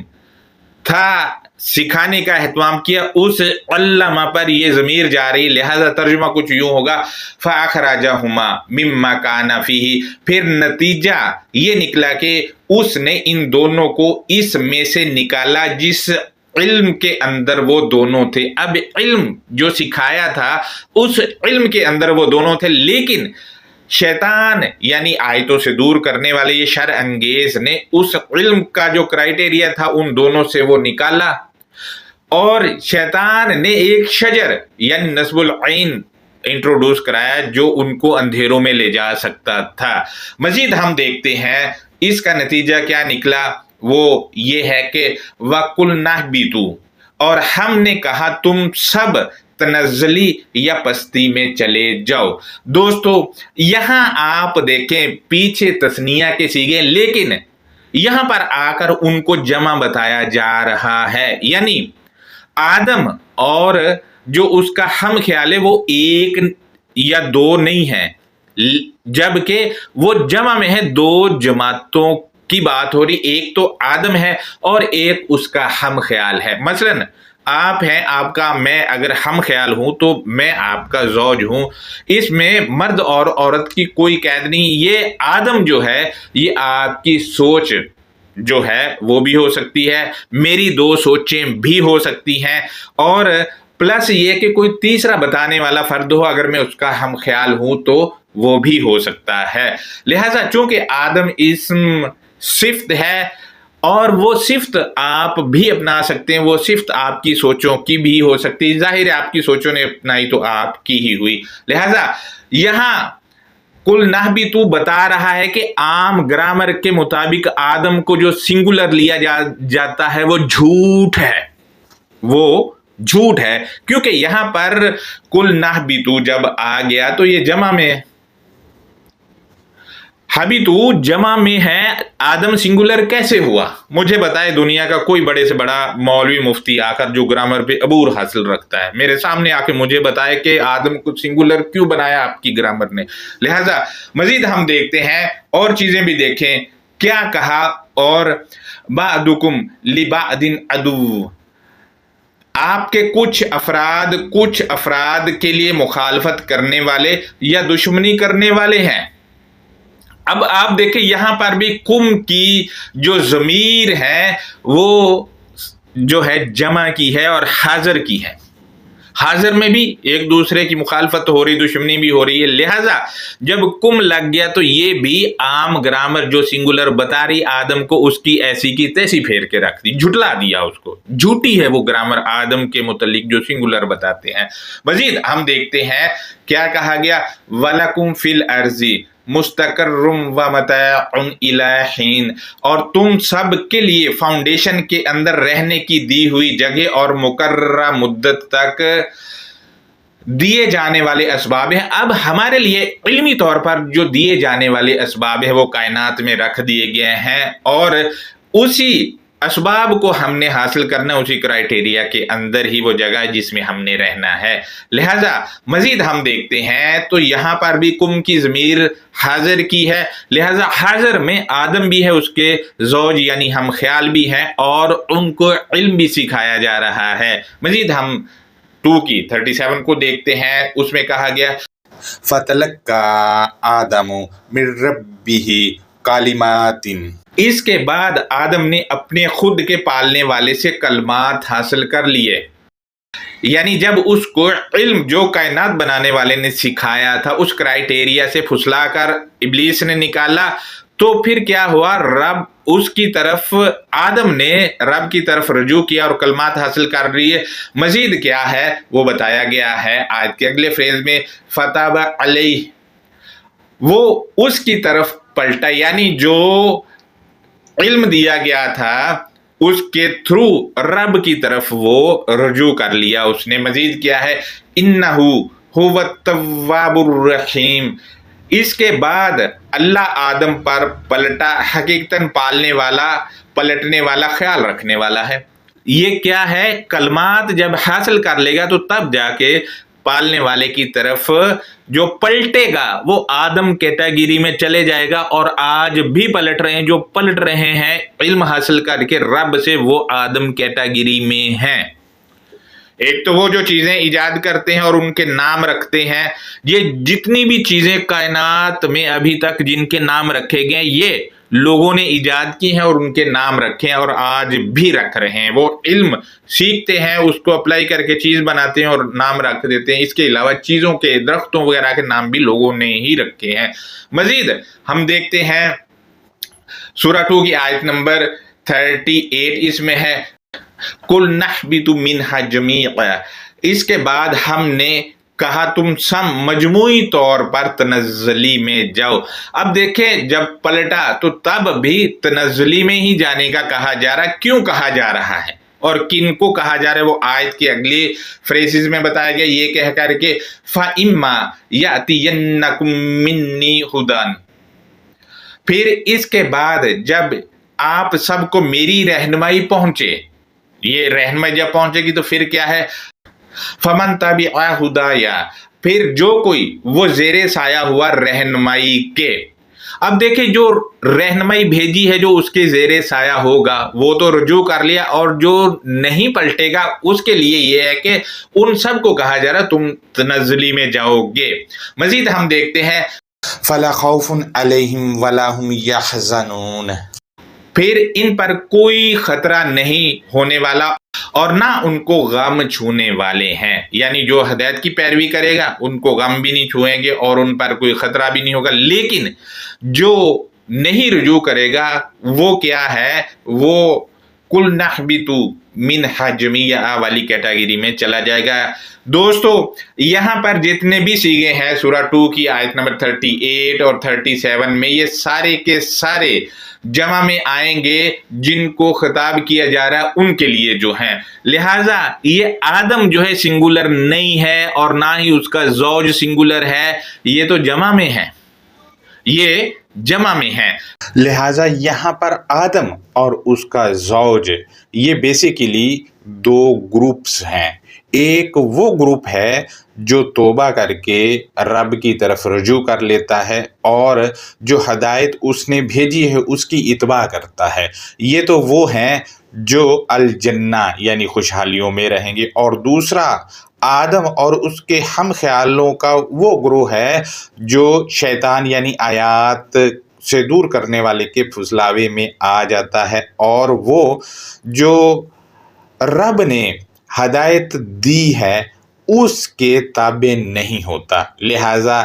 था सिखाने का एहतमाम किया उस अल्लामा पर ये ज़मीर जा रही। लिहाजा तर्जुमा कुछ यूं होगा, फ़अख़रजहुमा मिम्मा काना फ़ीही। फिर नतीजा ये निकला कि उसने इन दोनों को इस में से निकाला जिस इल्म के अंदर वो दोनों थे। अब इल्म जो सिखाया था उस इल्म के अंदर वो दोनों थे, लेकिन शैतान यानी आयतों से दूर करने वाले ये शर अंगेज ने उस इल्म का जो क्राइटेरिया था उन दोनों से वो निकाला और शैतान ने एक शजर यानी नस्बुल ऐन इंट्रोड्यूस कराया जो उनको अंधेरों में ले जा सकता था। मजीद हम देखते हैं इसका नतीजा क्या निकला, वो ये है कि वकुलनाह बीतू, और हमने कहा तुम सब तनज़ली या पस्ती में चले जाओ। दोस्तों यहां आप देखें पीछे तस्निया के सीगे, लेकिन यहां पर आकर उनको जमा बताया जा रहा है। यानी आदम और जो उसका हम ख्याल है वो एक या दो नहीं है, जबकि वो जमा में है, दो जमातों की बात हो रही। एक तो आदम है और एक उसका हम ख्याल है। मसलन आप हैं, आपका मैं अगर हम ख्याल हूं तो मैं आपका जौज हूं। इसमें मर्द और औरत की कोई कैद नहीं। ये आदम जो है ये आपकी सोच जो है वो भी हो सकती है, मेरी दो सोचें भी हो सकती हैं, और प्लस ये कि कोई तीसरा बताने वाला फर्द हो, अगर मैं उसका हम ख्याल हूं तो वो भी हो सकता है। लिहाजा चूंकि आदम इस्म सिफ्त है और वो सिफ्त आप भी अपना सकते हैं, वो सिफ्त आपकी सोचों की भी हो सकती है। जाहिर है आपकी सोचों ने अपनाई तो आपकी ही हुई। लिहाजा यहां कुल नाह भी तू बता रहा है कि आम ग्रामर के मुताबिक आदम को जो सिंगुलर लिया जाता है वो झूठ है, वो झूठ है, क्योंकि यहां पर कुल नाह भी तू जब आ गया तो ये जमा में है, हबीतू जमा में है, आदम सिंगुलर कैसे हुआ? मुझे बताए दुनिया का कोई बड़े से बड़ा मौलवी मुफ्ती आकर जो ग्रामर पे अबूर हासिल रखता है, मेरे सामने आके मुझे बताए कि आदम को सिंगुलर क्यों बनाया आपकी ग्रामर ने। लिहाजा मजीद हम देखते हैं और चीजें भी देखें क्या कहा, और बादुकुम लिबादिन अदू, आपके कुछ अफराद के लिए मुखालफत करने वाले या दुश्मनी करने वाले हैं। अब आप देखें यहां पर भी कुम की जो ज़मीर है वो जो है जमा की है और हाजिर की है। हाजिर में भी एक दूसरे की मुखालफत हो रही, दुश्मनी भी हो रही है। लिहाजा जब कुम लग गया तो ये भी आम ग्रामर जो सिंगुलर बता रही आदम को उसकी ऐसी की तैसी फेर के रख दी, झुटला दिया उसको। झूठी है वो ग्रामर आदम के मुतल्लिक जो सिंगुलर बताते हैं। मजीद हम देखते हैं क्या कहा गया, वलकुम फिल अर्जी मुस्तक़र्रुम व मताउन इला हीन, और तुम सब के लिए फाउंडेशन के अंदर रहने की दी हुई जगह और मुकर्ररा मुद्दत तक दिए जाने वाले असबाब हैं। अब हमारे लिए इल्मी तौर पर जो दिए जाने वाले असबाब है वो कायनात में रख दिए गए हैं, और उसी असबाब को हमने हासिल करना, उसी क्राइटेरिया के अंदर ही वो जगह है जिसमें हमने रहना है। लिहाजा मजीद हम देखते हैं तो यहाँ पर भी कुम की ज़मीर हाजिर की है, लिहाजा हाजिर में आदम भी है, उसके ज़ौज यानी हम ख्याल भी हैं, और उनको इल्म भी सिखाया जा रहा है। मजीद हम 2 की 37 को देखते हैं, उसमें कहा गया फतलक्का आदमु मिर रब्बिही कालिमातिन। इसके बाद आदम ने अपने खुद के पालने वाले से कलमात हासिल कर लिए, यानी जब उसको इल्म जो कायनात बनाने वाले ने सिखाया था उस क्राइटेरिया से फुसलाकर इब्लीस ने निकाला, तो फिर क्या हुआ, रब उसकी तरफ, आदम ने रब की तरफ रजू किया और कलमात हासिल कर लिए। मजीद क्या है वो बताया गया है आज के अगले फ्रेज में, फताबा अलैह, वो उसकी तरफ पलटा, यानी जो इल्म दिया गया था उसके थ्रू रब की तरफ वो रजू कर लिया उसने। मजीद क्या है, इन्नहु हुवत तव्वाबुर रहीम। इसके बाद अल्लाह आदम पर पलटा, हकीकतन पालने वाला, पलटने वाला, ख्याल रखने वाला है। ये क्या है, कलमात जब हासिल कर लेगा तो तब जाके पालने वाले की तरफ जो पलटेगा वो आदम कैटेगरी में चले जाएगा, और आज भी पलट रहे हैं जो पलट रहे हैं इल्म हासिल करके रब से, वो आदम कैटेगरी में हैं। एक तो वो जो चीजें इजाद करते हैं और उनके नाम रखते हैं, ये जितनी भी चीजें कायनात में अभी तक जिनके नाम रखे गए ये लोगों ने इजाद की हैं और उनके नाम रखे हैं और आज भी रख रहे हैं। वो इल्म सीखते हैं, उसको अप्लाई करके चीज बनाते हैं और नाम रख देते हैं। इसके अलावा चीजों के, दरख्तों वगैरह के नाम भी लोगों ने ही रखे हैं। मजीद हम देखते हैं सूरह 2 की आयत नंबर 38, इसमें है कुल नहबितु मिन्हा जमीअ। इसके बाद हमने कहा तुम सब मजमूई तौर पर तनज़्ज़ुली में जाओ। अब देखें जब पलटा तो तब भी तनज़्ज़ुली में ही जाने का कहा जा रहा है। क्यों कहा जा रहा है और किन को कहा जा रहा है वो आयत के अगले फ्रेजेस में बताया गया, ये कह करके फ़इम्मा यातियन्नकुम मिन्नी हुदन। फिर इसके बाद जब आप सबको मेरी रहनुमाई पहुंचे, ये रहनुमाई जब पहुंचेगी तो फिर क्या है, फमन तबिअ हुदाया, फिर जो कोई वो जेरे साया हुआ रहनुमाई के। अब देखिए जो रहनुमाई भेजी है जो उसके जेरे साया होगा वो तो रुजू कर लिया, और जो नहीं पलटेगा उसके लिए ये है कि उन सब को कहा जा रहा तुम तनज़्ज़ुली में जाओगे। मजीद हम देखते हैं फला खौफुन अलैहिम वला हुम यहज़नून, फिर इन पर कोई खतरा नहीं होने वाला और ना उनको गम छूने वाले हैं। यानी जो हदायत की पैरवी करेगा उनको गम भी नहीं छुएंगे और उन पर कोई खतरा भी नहीं होगा, लेकिन जो नहीं रुजू करेगा वो क्या है, वो कुल नहबितु मिन्हा जमीअ वाली कैटेगरी में चला जाएगा। दोस्तों यहाँ पर जितने भी सीगे हैं सूरह 2 की आयत नंबर 38 और 37 में, ये सारे के सारे जमा में आएंगे जिनको खिताब किया जा रहा है उनके लिए जो है। लिहाजा ये आदम जो है सिंगुलर नहीं है और ना ही उसका ज़ौज सिंगुलर है, ये तो जमा में है, ये जमा में है। लिहाजा यहाँ पर आदम और उसका ज़ौज ये बेसिकली 2 ग्रुप्स हैं। एक वो ग्रुप है जो तौबा करके रब की तरफ रुजू कर लेता है और जो हदायत उसने भेजी है उसकी इत्बा करता है, ये तो वो हैं जो अल जन्ना यानी खुशहालियों में रहेंगे। और दूसरा आदम और उसके हम ख्यालों का वो ग्रोह है जो शैतान यानी आयात से दूर करने वाले के फुसलावे में आ जाता है और वो जो रब ने हदायत दी है उसके ताबे नहीं होता। लिहाजा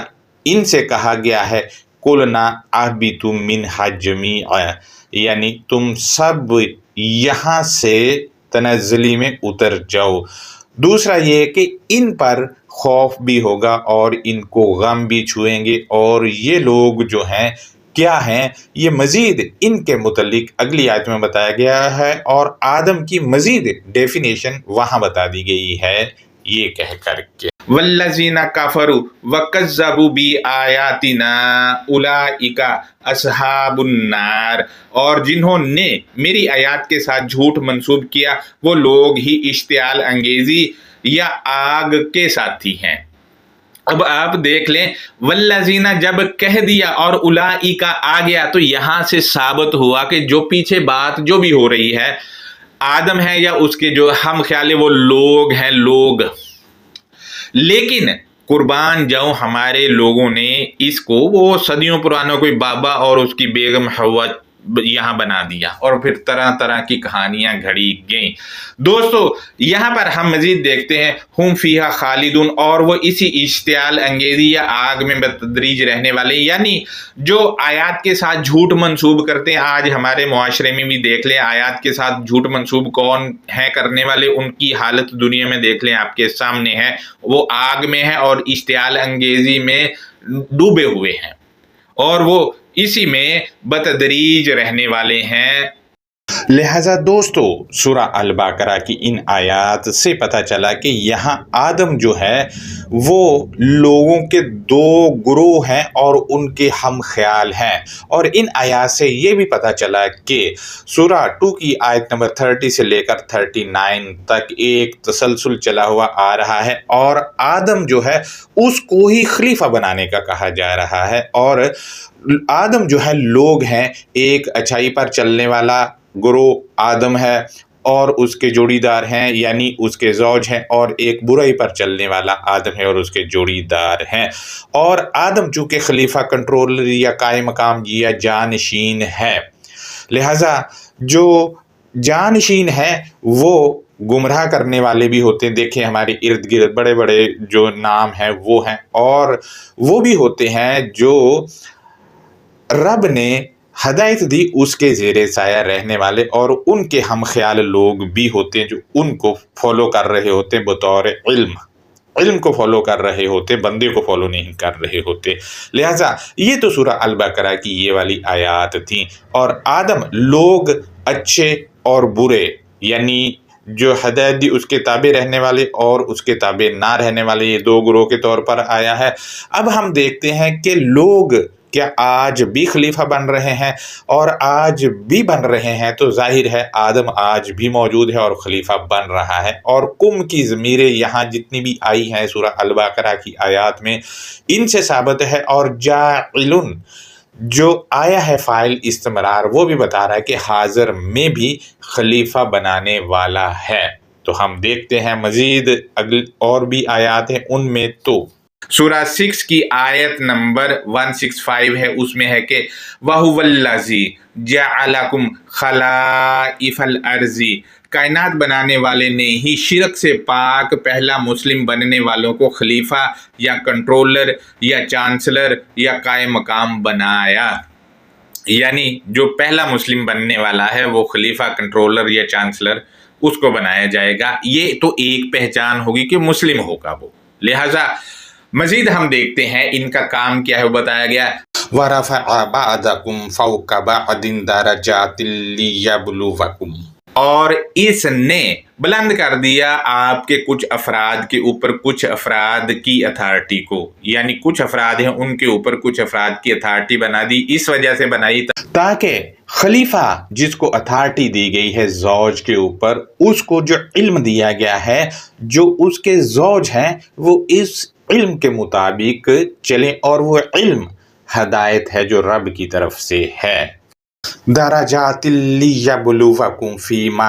इनसे कहा गया है कुलना अहबितु मिन्हा जमीअ, यानी तुम सब यहाँ से तनज़्ज़ुली में उतर जाओ। दूसरा ये कि इन पर खौफ भी होगा और इनको गम भी छुएंगे। और ये लोग जो हैं क्या हैं, ये मज़ीद इनके मुतल्लिक अगली आयत में बताया गया है और आदम की मज़ीद डेफिनेशन वहाँ बता दी गई है ये कह करके, वल्लज़ीना कफ़रू वकज़्ज़बू बी आयातिना उलाइका अस्हाबुन नार, और जिन्होंने मेरी आयत के साथ झूठ मंसूब किया वो लोग ही इश्तियाल अंगेजी या आग के साथी हैं। अब आप देख लें, वल्लज़ीना जब कह दिया और उलाइका आ गया तो यहां से साबित हुआ कि जो पीछे बात जो भी हो रही है, आदम है या उसके जो हम ख्याल वो लोग हैं लोग, लेकिन कुर्बान जाऊं हमारे लोगों ने इसको वो सदियों पुराना कोई बाबा और उसकी बेगम हवा यहाँ बना दिया और फिर तरह तरह की कहानियां घड़ी गई। दोस्तों यहाँ पर हम मजीद देखते हैं हुम फीहा खालिदून, और वो इसी इश्तियाल अंगेजी या आग में बतदरीज रहने वाले, यानी जो आयत के साथ झूठ मंसूब करते हैं। आज हमारे मुआशरे में भी देख लें, आयत के साथ झूठ मंसूब कौन है करने वाले, उनकी हालत दुनिया में देख लें, आपके सामने है, वो आग में है और इश्तियाल अंगेजी में डूबे हुए हैं और वो इसी में बतदरीज रहने वाले हैं। लिहाजा दोस्तों सूरा अल बकरा की इन आयात से पता चला कि यहाँ आदम जो है वो लोगों के दो गुरोह हैं और उनके हम ख्याल हैं। और इन आयात से ये भी पता चला कि सूरा 2 की आयत नंबर 30 से लेकर 39 तक एक तसलसल चला हुआ आ रहा है और आदम जो है उसको ही खलीफा बनाने का कहा जा रहा है। और आदम जो है लोग हैं, एक अच्छाई पर चलने वाला गुरु आदम है और उसके जोड़ीदार हैं यानी उसके ज़ौज हैं, और एक बुराई पर चलने वाला आदम है और उसके जोड़ीदार हैं। और आदम चूँकि खलीफा, कंट्रोलर या कायम मकाम या जानशीन है, लिहाजा जो जानशीन है वो गुमराह करने वाले भी होते हैं। देखें हमारे इर्द गिर्द बड़े बड़े जो नाम हैं वो हैं, और वो भी होते हैं जो रब ने हदायत दी उसके ज़ेरे साया रहने वाले, और उनके हम ख्याल लोग भी होते हैं जो उनको फॉलो कर रहे होते हैं बतौर इल्म को फॉलो कर रहे होते, बंदे को फॉलो नहीं कर रहे होते। लिहाजा ये तो सूरा अल बकरा की ये वाली आयात थी। और आदम लोग अच्छे और बुरे यानी जो हदायत दी उसके ताबे रहने वाले और उसके ताबे ना रहने वाले, ये दो ग्रोह के तौर पर आया है। अब हम देखते हैं कि लोग क्या आज भी खलीफा बन रहे हैं, और आज भी बन रहे हैं तो जाहिर है आदम आज भी मौजूद है और खलीफा बन रहा है। और कुम की ज़मीरें यहाँ जितनी भी आई हैं सूरा अल बकरा की आयात में, इनसे साबित है। और जाइलुन जो आया है फ़ाइल इस्तिमरार, वो भी बता रहा है कि हाज़िर में भी खलीफा बनाने वाला है। तो हम देखते हैं मज़ीद अगली और भी आयात हैं, उनमें तो सूरा 6 की आयत नंबर 165 है, उसमें है कि वहुवल्लज़ी जअलकुम खलाइफल अर्ज़ी, कायनात बनाने वाले ने ही शिरक से पाक पहला मुस्लिम बनने वालों को खलीफा या कंट्रोलर या चांसलर या कायम मकाम बनाया। यानी जो पहला मुस्लिम बनने वाला है वो खलीफा, कंट्रोलर या चांसलर उसको बनाया जाएगा। ये तो एक पहचान होगी कि मुस्लिम होगा वो। लिहाजा मजीद हम देखते हैं इनका काम क्या है, वो बताया गया वरफ़अ बअदकुम फ़ौक़ बअदिन दरजातिन लियब्लुवकुम, और इसने बुलंद कर दिया आपके कुछ अफराद के ऊपर कुछ अफराद की अथॉरिटी को, यानी कुछ अफराद हैं उनके ऊपर कुछ अफराद की अथॉरिटी बना दी। इस वजह से बनाई ताकि खलीफा जिसको अथॉरिटी दी गई है ज़ौज के ऊपर, उसको जो इल्म दिया गया है, जो उसके ज़ौज हैं वो इस इल्म के मुताबिक चले, और वो इल्म हदायत है जो रब की तरफ से है। दरजातिल लियब्लुवकुम फीमा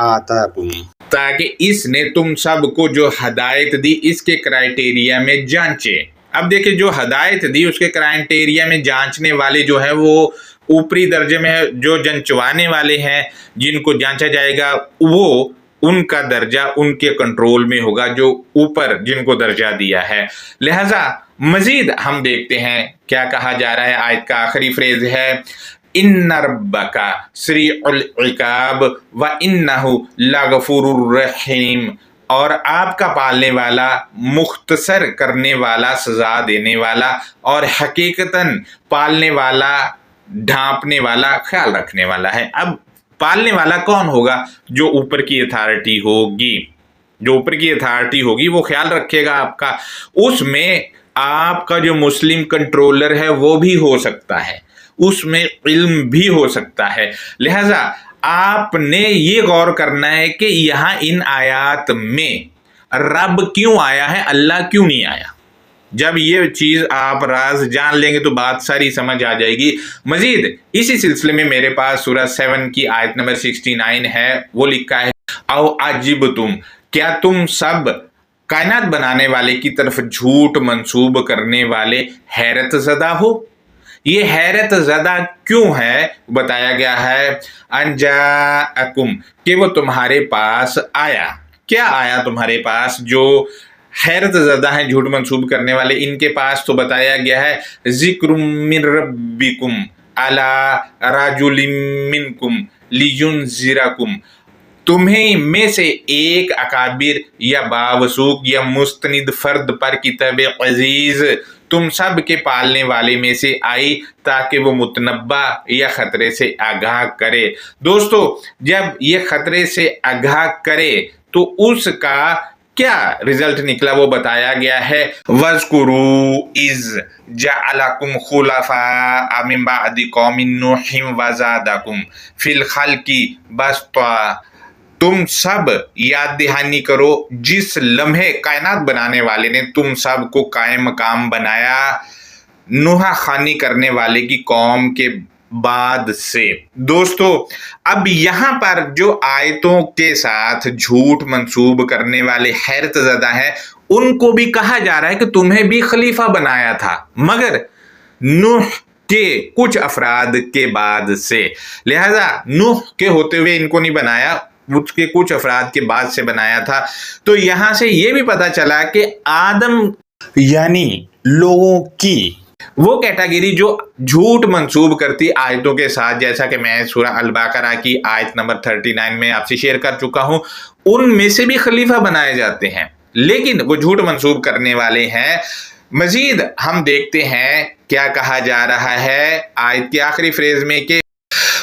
आताकुम, ताकि इसने तुम सबको जो हदायत दी इसके क्राइटेरिया में जांचे। अब देखिए जो हदायत दी उसके क्राइटेरिया में जांचने वाले जो है वो ऊपरी दर्जे में है, जो जंचवाने वाले हैं जिनको जांचा जाएगा वो उनका दर्जा उनके कंट्रोल में होगा जो ऊपर जिनको दर्जा दिया है। लिहाजा मजीद हम देखते हैं क्या कहा जा रहा है। आयत का आखिरी फ्रेज है इन्ना रब्बका सरीउल इकाब व इन्नहु लगफूरुर रहीम, اور آپ کا پالنے والا مختصر کرنے والا، سزا دینے والا، اور حقیقتاً پالنے والا، ڈھانپنے والا، خیال رکھنے والا ہے۔ اب پالنے والا کون ہوگا؟ جو اوپر کی اتھارٹی ہوگی، جو اوپر کی اتھارٹی ہوگی وہ خیال رکھے گا آپ کا۔ اس میں آپ کا جو مسلم کنٹرولر ہے وہ بھی ہو سکتا ہے، اس میں علم بھی ہو سکتا ہے۔ لہذا آپ نے یہ غور کرنا ہے کہ یہاں ان آیات میں رب کیوں آیا ہے، اللہ کیوں نہیں آیا۔ جب یہ چیز آپ راز جان لیں گے تو بات ساری سمجھ آ جائے گی۔ مزید اسی سلسلے میں میرے پاس سورہ 7 کی آیت نمبر 69 ہے، وہ لکھا ہے او عجبتم، کیا تم سب کائنات بنانے والے کی طرف جھوٹ منسوب کرنے والے حیرت زدہ ہو۔ یہ حیرت زدہ کیوں ہے بتایا گیا ہے، ان جاءکم، کہ وہ تمہارے پاس آیا۔ کیا آیا تمہارے پاس؟ جو حیرت زدہ ہیں، جھوٹ منسوب کرنے والے، ان کے پاس تو بتایا گیا ہے ذکر من ربکم علی رجل منکم لینذرکم، تمہیں میں سے ایک اکابر یا باوثوق یا مستند فرد پر کتاب عزیز تم سب کے پالنے والے میں سے آئی تاکہ وہ متنبع یا خطرے سے آگاہ کرے۔ دوستو، جب یہ خطرے سے آگاہ کرے تو اس کا کیا رزلٹ نکلا وہ بتایا گیا ہے، وَاذْكُرُوا إِذْ جَعَلَكُمْ خُلَفَاءَ مِن بَعْدِ قَوْمِ نُوحٍ وَزَادَكُمْ فِي الْخَلْقِ بَسْطًا، تم سب یاد دہانی کرو جس لمحے کائنات بنانے والے نے تم سب کو قائم مقام بنایا نوحہ خوانی کرنے والے کی قوم کے بعد سے۔ دوستو، اب یہاں پر جو آیتوں کے ساتھ جھوٹ منسوب کرنے والے حیرت زدہ ہیں، ان کو بھی کہا جا رہا ہے کہ تمہیں بھی خلیفہ بنایا تھا، مگر نوح کے کچھ افراد کے بعد سے، لہذا نوح کے ہوتے ہوئے ان کو نہیں بنایا، اس کے کچھ افراد کے بعد سے بنایا تھا۔ تو یہاں سے یہ بھی پتا چلا کہ آدم یعنی لوگوں کی وہ کیٹیگری جو جھوٹ منسوب کرتی آیتوں کے ساتھ، جیسا کہ میں سورہ البقرہ کی آیت نمبر 39 میں آپ سے شیئر کر چکا ہوں، ان میں سے بھی خلیفہ بنائے جاتے ہیں، لیکن وہ جھوٹ منسوب کرنے والے ہیں۔ مزید ہم دیکھتے ہیں کیا کہا جا رہا ہے آیت کے آخری فریز میں کہ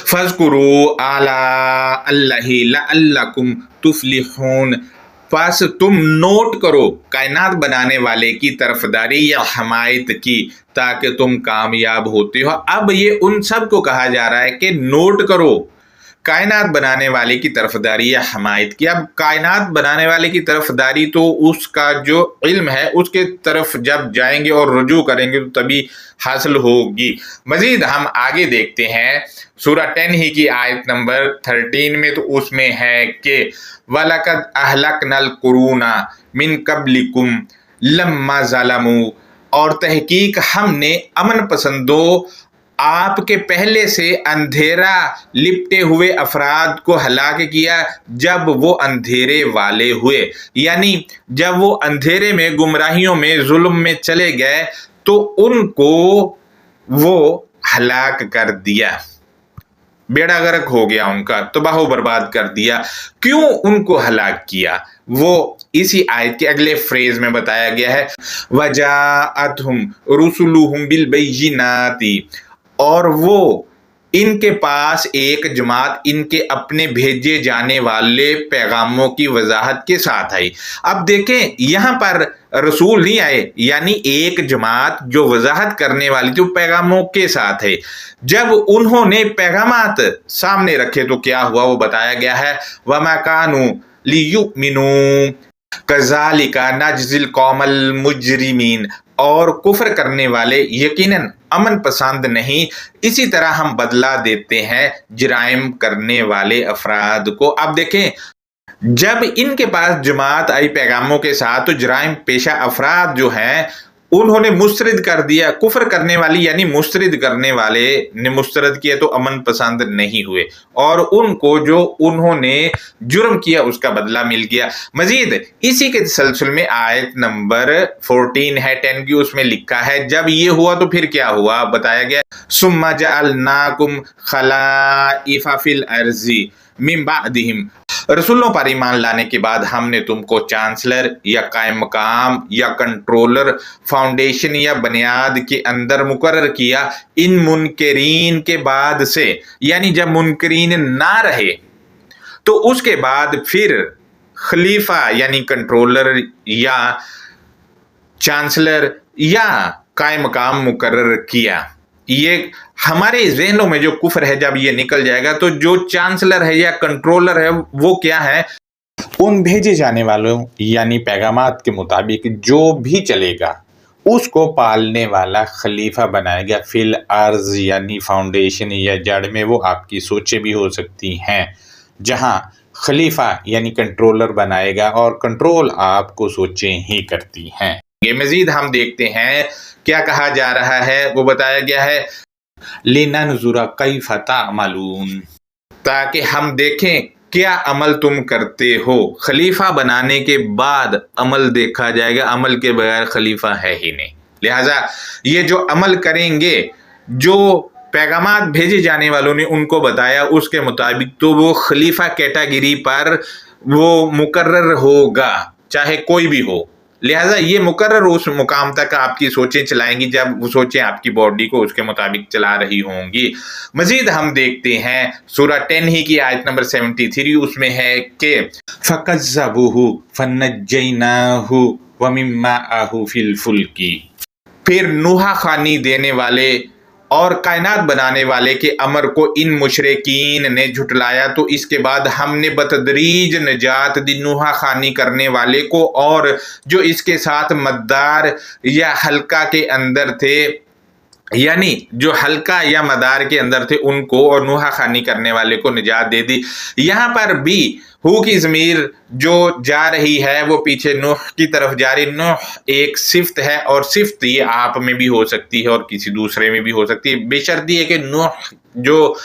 فَاذْكُرُوا آلَاءَ اللَّهِ لَعَلَّكُمْ تُفْلِحُونَ، پس تم نوٹ کرو کائنات بنانے والے کی طرفداری یا حمایت کی تاکہ تم کامیاب ہوتے ہو۔ اب یہ ان سب کو کہا جا رہا ہے کہ نوٹ کرو کائنات بنانے والے کی طرفداری یا حمایت کی۔ اب کائنات بنانے والے کی طرفداری تو اس کا جو علم ہے اس کے طرف جب جائیں گے اور رجوع کریں گے تو تبھی حاصل ہوگی۔ مزید ہم آگے دیکھتے ہیں سورہ 10 ہی کی آیت نمبر 13 میں، تو اس میں ہے کہ وَلَقَدْ أَهْلَكْنَا الْقُرُونَ مِنْ قَبْلِكُمْ لَمَّا ظَلَمُوا، اور تحقیق ہم نے امن پسندوں آپ کے پہلے سے اندھیرا لپٹے ہوئے افراد کو ہلاک کیا جب وہ اندھیرے والے ہوئے، یعنی جب وہ اندھیرے میں، گمراہیوں میں، ظلم میں چلے گئے تو ان کو وہ ہلاک کر دیا، بیڑا غرق ہو گیا، ان کا تباہ و برباد کر دیا۔ کیوں ان کو ہلاک کیا وہ اسی آیت کے اگلے فریز میں بتایا گیا ہے، وَجَاءَتْهُمْ رُسُلُهُمْ بِالْبَيِّنَاتِ، اور وہ ان کے پاس ایک جماعت ان کے اپنے بھیجے جانے والے پیغاموں کی وضاحت کے ساتھ آئی۔ اب دیکھیں یہاں پر رسول نہیں آئے، یعنی ایک جماعت جو وضاحت کرنے والی جو پیغاموں کے ساتھ ہے، جب انہوں نے پیغامات سامنے رکھے تو کیا ہوا وہ بتایا گیا ہے، وَمَا كَانُوا لِيُؤْمِنُوا كَذَلِكَ نَجْزِي الْقَوْمَ الْمُجْرِمِينَ، اور کفر کرنے والے یقیناً امن پسند نہیں، اسی طرح ہم بدلہ دیتے ہیں جرائم کرنے والے افراد کو۔ اب دیکھیں جب ان کے پاس جماعت آئی پیغاموں کے ساتھ تو جرائم پیشہ افراد جو ہیں انہوں نے مسترد کر دیا، کفر کرنے والی یعنی مسترد کرنے والے نے مسترد کیا تو امن پسند نہیں ہوئے، اور ان کو جو انہوں نے جرم کیا اس کا بدلہ مل گیا۔ مزید اسی کے تسلسل میں آیت نمبر 14 ہے 10 کی، اس میں لکھا ہے جب یہ ہوا تو پھر کیا ہوا بتایا گیا، ثُمَّ جَعَلْنَاكُمْ خَلَائِفَ فِي الْأَرْضِ مِن بَعْدِهِمْ، रसूलों पर ईमान लाने के बाद हमने तुमको चांसलर या कायम मकाम या कंट्रोलर, फाउंडेशन या बुनियाद के अंदर मुकर्रर किया इन मुनकरीन के बाद से, यानी जब मुनकरीन ना रहे तो उसके बाद फिर खलीफा यानी कंट्रोलर या चांसलर या कायम मकाम मुकर्रर किया। ये हमारे ज़हनों में जो कुफ्र है जब ये निकल जाएगा तो जो चांसलर है या कंट्रोलर है वो क्या है, उन भेजे जाने वालों यानी पैगामात के मुताबिक जो भी चलेगा उसको पालने वाला खलीफा बनाएगा फिल अर्ज, यानी फाउंडेशन या जड़ में। वो आपकी सोचें भी हो सकती हैं, जहां खलीफा यानी कंट्रोलर बनाएगा और कंट्रोल आपको सोचें ही करती हैं। ये मजीद हम देखते हैं क्या कहा जा रहा है, वो बताया गया है लिनंजुरा कैफ तामलून, ताकि हम देखें क्या अमल तुम करते हो। खलीफा बनाने के बाद अमल देखा जाएगा, अमल के बगैर खलीफा है ही नहीं। लिहाजा ये जो अमल करेंगे, जो पैगामात भेजे जाने वालों ने उनको बताया उसके मुताबिक, तो वो खलीफा कैटेगरी पर वो मुकर्रर होगा, चाहे कोई भी हो। लिहाजा ये मुकर्रर उस मुकाम तक आपकी सोचें चलाएंगी जब वो सोचें आपकी बॉडी को उसके मुताबिक चला रही होंगी। मजीद हम देखते हैं सूरह 10 ही की आयत नंबर 73, उसमें है कि फकज़्ज़बूहु फनज्जयनाहु व मिम्माअहु फिल फुल्की, फिर नुहा खानी देने वाले और कायनात बनाने वाले के अमर को इन मुशरिकीन ने झुटलाया, तो इसके बाद हमने बतदरीज निजात दी नुहा खानी करने वाले को और जो इसके साथ मद्दार या हल्का के अंदर थे, यानी जो हल्का या मदार के अंदर थे उनको, और नुहा खानी करने वाले को निजात दे दी। यहाँ पर भी हु की ज़मीर जो जा रही है वो पीछे नूह की तरफ जा रही। नूह एक सिफ्त है और सिफ्त ये आप में भी हो सकती है और किसी दूसरे में भी हो सकती है, बेशर्ती है कि नूह जो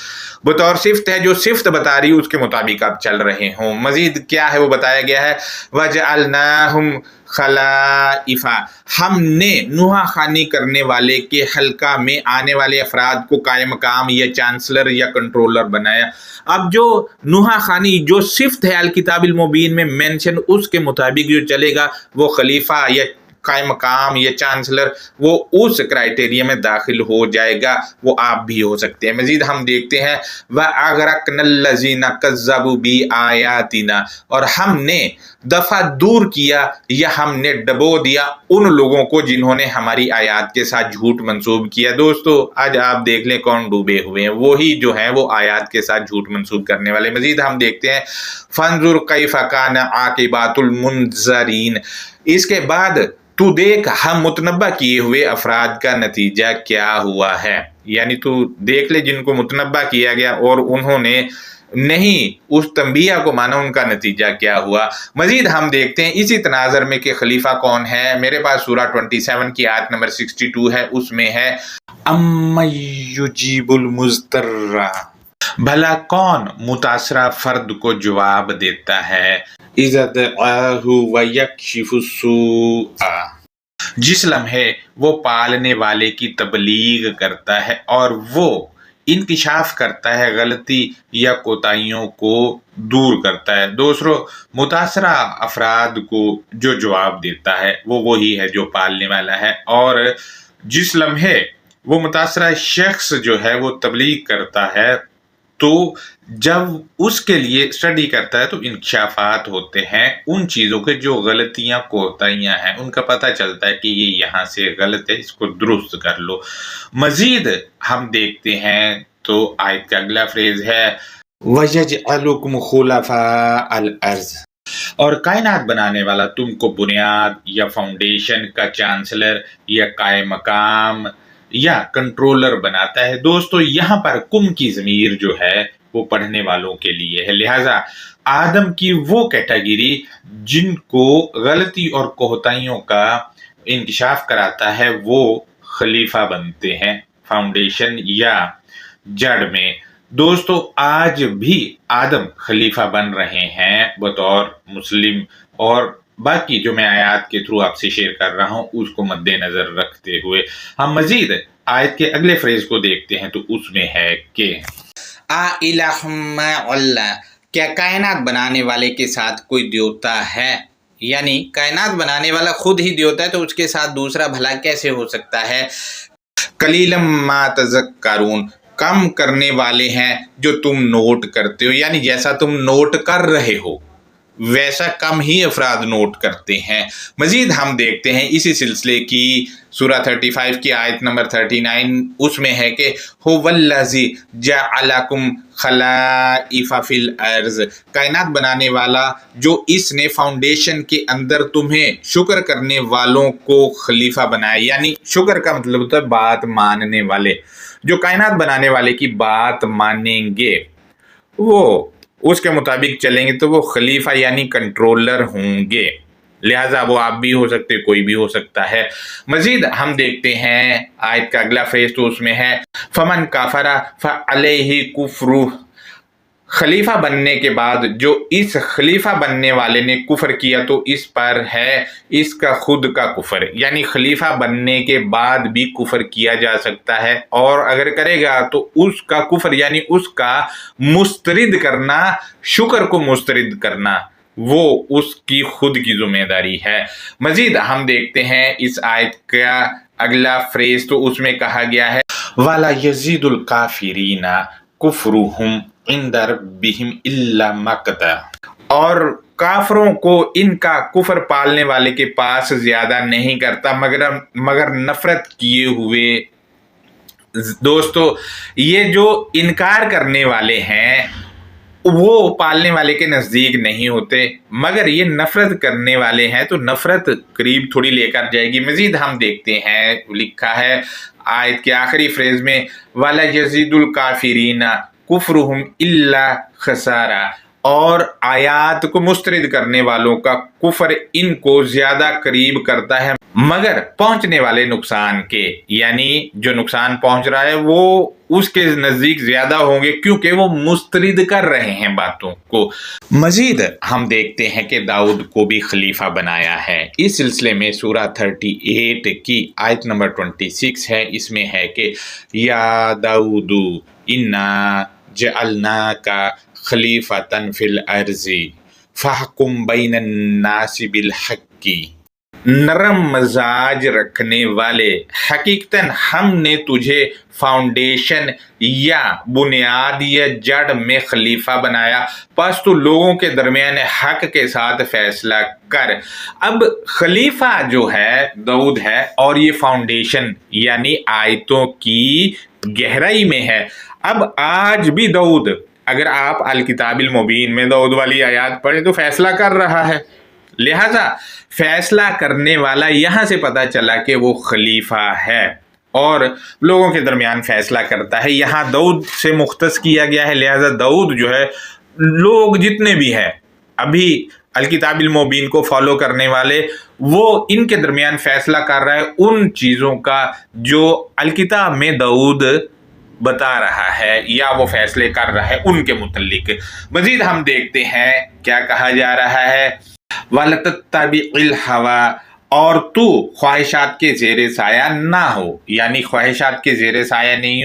बतौर सिफ्त है, जो सिफ्त बता रही है उसके मुताबिक आप चल रहे हों। मजीद क्या है वो बताया गया है वजअलनाहुम खलाइफा, हमने नुहा खानी करने वाले के हल्का में आने वाले अफराद को कायम मकाम या चांसलर या कंट्रोलर बनाया। अब जो नुहा खानी जो सिफ्त है अल किताबिल मुबीन में मेंशन, उसके मुताबिक जो चलेगा वो खलीफा या कायम मकाम या चांसलर वो उस क्राइटेरिया में दाखिल हो जाएगा, वो आप भी हो सकते हैं। मजीद हम देखते हैं व अगरकनल्लज़ीना कज़्ज़बू बी आयातिना, और हमने दफा दूर किया या हमने डबो दिया उन लोगों को जिन्होंने हमारी आयात के साथ झूठ मंसूब किया। दोस्तों आज आप देख लें कौन डूबे हुए हैं, वही जो है वो आयात के साथ झूठ मंसूब करने वाले। मजीद हम देखते हैं फंजुर कैफ कान आकिबातुल मुनज़रीन, इसके बाद तू देख हम मुतनब्बा किए हुए अफराद का नतीजा क्या हुआ है, यानी तू देख ले जिनको मुतनब्बा किया गया और उन्होंने नहीं उस तंबिया को माना, उनका नतीजा क्या हुआ। मजीद हम देखते हैं इसी तनाजर में कि खलीफा कौन है। मेरे पास सूरह 27 की आयत नंबर 62 है, उसमें है अम्मयुजीबुल मुज़तर्रा, भला कौन मुतासरा फर्द को जवाब देता है, इज़दआहु व यक्शिफु सूआ, जिस लम्हे वो पालने वाले की तबलीग करता है और वो इंकिशाफ करता है गलती या कोताहियों को दूर करता है। दूसरों मुतासरा अफराद को जो जवाब देता है वो वही है जो पालने वाला है, और जिस लम्हे वो मुतासरा शख्स जो है वो तबलीग करता है तो जब उसके लिए स्टडी करता है तो इंकशाफात होते हैं उन चीज़ों के जो गलतियां कोताहियां हैं, उनका पता चलता है कि ये यहाँ से गलत है, इसको दुरुस्त कर लो। मजीद हम देखते हैं तो आयत का अगला फ्रेज है वयजअलुकुम खुलफा अल अर्ज़, और कायनात बनाने वाला तुमको बुनियाद या फाउंडेशन का चांसलर या कायम मकाम या कंट्रोलर बनाता है। दोस्तों यहाँ पर कुम की ज़मीर जो है वो पढ़ने वालों के लिए है, लिहाजा आदम की वो कैटेगरी जिनको गलती और कोताहियों का इंकिशाफ कराता है वो खलीफा बनते हैं फाउंडेशन या जड़ में। दोस्तों आज भी आदम खलीफा बन रहे हैं बतौर मुस्लिम, और बाकी जो मैं आयत के थ्रू आपसे शेयर कर रहा हूँ उसको मद्देनजर रखते हुए हम मजीद आयत के अगले फ्रेज को देखते हैं। तो उसमें है कि کیا کائنات بنانے والے کے ساتھ کوئی دیوتا ہے؟ یعنی کائنات بنانے والا خود ہی دیوتا ہے تو اس کے ساتھ دوسرا بھلا کیسے ہو سکتا ہے؟ قلیلم ما تذکرون، کم کرنے والے ہیں جو تم نوٹ کرتے ہو، یعنی جیسا تم نوٹ کر رہے ہو ویسا کم ہی افراد نوٹ کرتے ہیں۔ مزید ہم دیکھتے ہیں اسی سلسلے کی سورہ 35 کی آیت نمبر 39، اس میں ہے کہ هو الذی جعلکم خلائف فی الارض، کائنات بنانے والا جو اس نے فاؤنڈیشن کے اندر تمہیں شکر کرنے والوں کو خلیفہ بنایا، یعنی شکر کا مطلب ہوتا ہے بات ماننے والے، جو کائنات بنانے والے کی بات مانیں گے وہ اس کے مطابق چلیں گے تو وہ خلیفہ یعنی کنٹرولر ہوں گے، لہٰذا وہ آپ بھی ہو سکتے کوئی بھی ہو سکتا ہے۔ مزید ہم دیکھتے ہیں آیت کا اگلا فریز تو اس میں ہے فمن کافر فعلیہ کفرہ، خلیفہ بننے کے بعد جو اس خلیفہ بننے والے نے کفر کیا تو اس پر ہے اس کا خود کا کفر، یعنی خلیفہ بننے کے بعد بھی کفر کیا جا سکتا ہے، اور اگر کرے گا تو اس کا کفر یعنی اس کا مسترد کرنا، شکر کو مسترد کرنا، وہ اس کی خود کی ذمہ داری ہے۔ مزید ہم دیکھتے ہیں اس آیت کا اگلا فریز تو اس میں کہا گیا ہے وَلَا يَزِيدُ الْكَافِرِينَ كُفْرُهُمْ عِنْدَ رَبِّهِمْ إِلَّا مَقْتًا، اور کافروں کو ان کا کفر پالنے والے کے پاس زیادہ نہیں کرتا مگر نفرت کیے ہوئے۔ دوستو یہ جو انکار کرنے والے ہیں وہ پالنے والے کے نزدیک نہیں ہوتے، مگر یہ نفرت کرنے والے ہیں تو نفرت قریب تھوڑی لے کر جائے گی۔ مزید ہم دیکھتے ہیں لکھا ہے آیت کے آخری فریز میں وَلَا يَزِيدُ الْكَافِرِينَ كُفْرُهُمْ إِلَّا خَسَارًا، اور آیات کو مسترد کرنے والوں کا کفر ان کو زیادہ قریب کرتا ہے مگر پہنچنے والے نقصان کے، یعنی جو نقصان پہنچ رہا ہے وہ اس کے نزدیک زیادہ ہوں گے کیونکہ وہ مسترد کر رہے ہیں باتوں کو۔ مزید ہم دیکھتے ہیں کہ داؤد کو بھی خلیفہ بنایا ہے، اس سلسلے میں سورہ 38 کی آیت نمبر 26 ہے، اس میں ہے کہ یا داؤد انا جعلناک خلیفۃ فی الارض فاحکم بین الناس بالحق، نرم مزاج رکھنے والے، حقیقتاً ہم نے تجھے فاؤنڈیشن یا بنیاد یا جڑ میں خلیفہ بنایا، پس تو لوگوں کے درمیان حق کے ساتھ فیصلہ کر۔ اب خلیفہ جو ہے داؤد ہے اور یہ فاؤنڈیشن یعنی آیتوں کی گہرائی میں ہے۔ اب آج بھی داؤد، اگر آپ الکتاب المبین میں داؤد والی آیات پڑھیں تو فیصلہ کر رہا ہے، لہذا فیصلہ کرنے والا یہاں سے پتہ چلا کہ وہ خلیفہ ہے اور لوگوں کے درمیان فیصلہ کرتا ہے۔ یہاں داؤد سے مختص کیا گیا ہے، لہذا داؤد جو ہے لوگ جتنے بھی ہیں ابھی الکتاب المبین کو فالو کرنے والے، وہ ان کے درمیان فیصلہ کر رہا ہے ان چیزوں کا جو الکتاب میں داؤد بتا رہا ہے یا وہ فیصلے کر رہا ہے ان کے متعلق۔ مزید ہم دیکھتے ہیں کیا کہا جا رہا ہے وَلَتَتَّبِعِ الْهَوَىٰ، اور تو خواہشات کے زیر سایہ نہ ہو، یعنی خواہشات کے زیر سایہ نہیں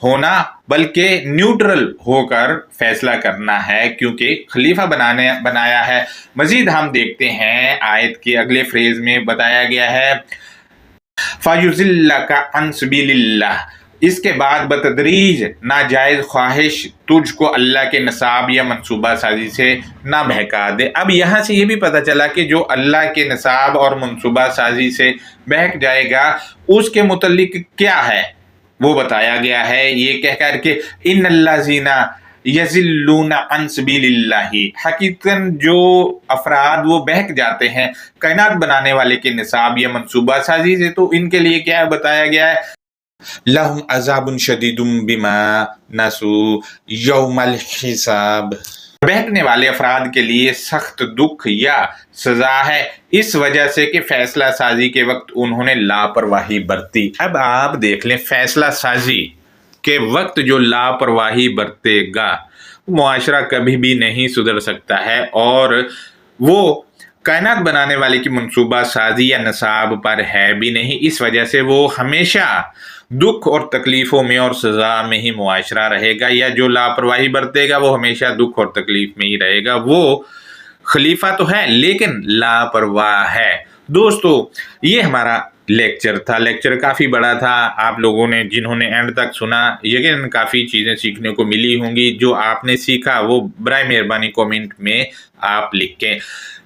ہونا بلکہ نیوٹرل ہو کر فیصلہ کرنا ہے کیونکہ خلیفہ بنایا ہے۔ مزید ہم دیکھتے ہیں آیت کے اگلے فریز میں بتایا گیا ہے فَيُضِلَّكَ عَنْ سَبِيلِ اللَّهِ، اس کے بعد بتدریج ناجائز خواہش تجھ کو اللہ کے نصاب یا منصوبہ سازی سے نہ بہکا دے۔ اب یہاں سے یہ بھی پتہ چلا کہ جو اللہ کے نصاب اور منصوبہ سازی سے بہک جائے گا اس کے متعلق کیا ہے وہ بتایا گیا ہے، یہ کہہ کر کہ ان الذین یضلون عن سبیل اللہ، حقیقتاً جو افراد وہ بہک جاتے ہیں کائنات بنانے والے کے نصاب یا منصوبہ سازی سے، تو ان کے لیے کیا بتایا گیا ہے لہم عذاب شدید بما نسوا یوم الحساب، بہکنے والے افراد کے لیے سخت دکھ یا سزا ہے اس وجہ سے کہ فیصلہ سازی کے وقت انہوں نے لاپرواہی برتی۔ اب آپ دیکھ لیں فیصلہ سازی کے وقت جو لاپرواہی برتے گا معاشرہ کبھی بھی نہیں سدھر سکتا ہے، اور وہ कायनात बनाने वाले की मंसूबा साजी या नसाब पर है भी नहीं, इस वजह से वो हमेशा दुख और तकलीफ़ों में और सज़ा में ही मुआशरा रहेगा, या जो लापरवाही बरतेगा वो हमेशा दुख और तकलीफ़ में ही रहेगा। वो खलीफा तो है लेकिन लापरवाह है। दोस्तों, ये हमारा लेक्चर था। लेक्चर काफ़ी बड़ा था। आप लोगों ने जिन्होंने एंड तक सुना, यकीनन काफ़ी चीज़ें सीखने को मिली होंगी। जो आपने सीखा वो बराए मेहरबानी कमेंट में आप लिखें।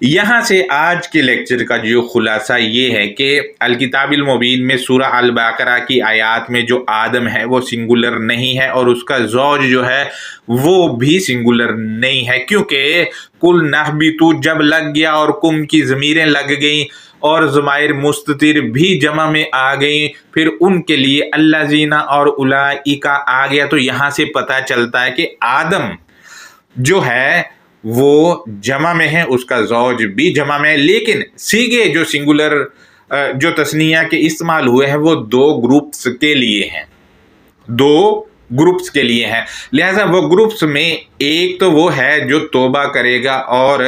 यहाँ से आज के लेक्चर का जो खुलासा ये है कि अल किताबिल मुबीन में सूरह अल बकरा की आयत में जो आदम है वो सिंगुलर नहीं है, और उसका ज़ौज जो है वो भी सिंगुलर नहीं है, क्योंकि कुल नहबितु जब लग गया और कुम की ज़मीरें लग गई और ज़माइर मुस्ततिर भी जमा में आ गई, फिर उनके लिए अल्लाज़ीना और उलाइका आ गया। तो यहाँ से पता चलता है कि आदम जो है वो जमा में है, उसका ज़ौज भी जमा में है, लेकिन सीगे जो सिंगुलर जो तस्निया के इस्तेमाल हुए हैं वो दो ग्रुप्स के लिए हैं, दो ग्रुप्स के लिए हैं। लिहाजा वो ग्रुप्स में एक तो वो है जो तौबा करेगा और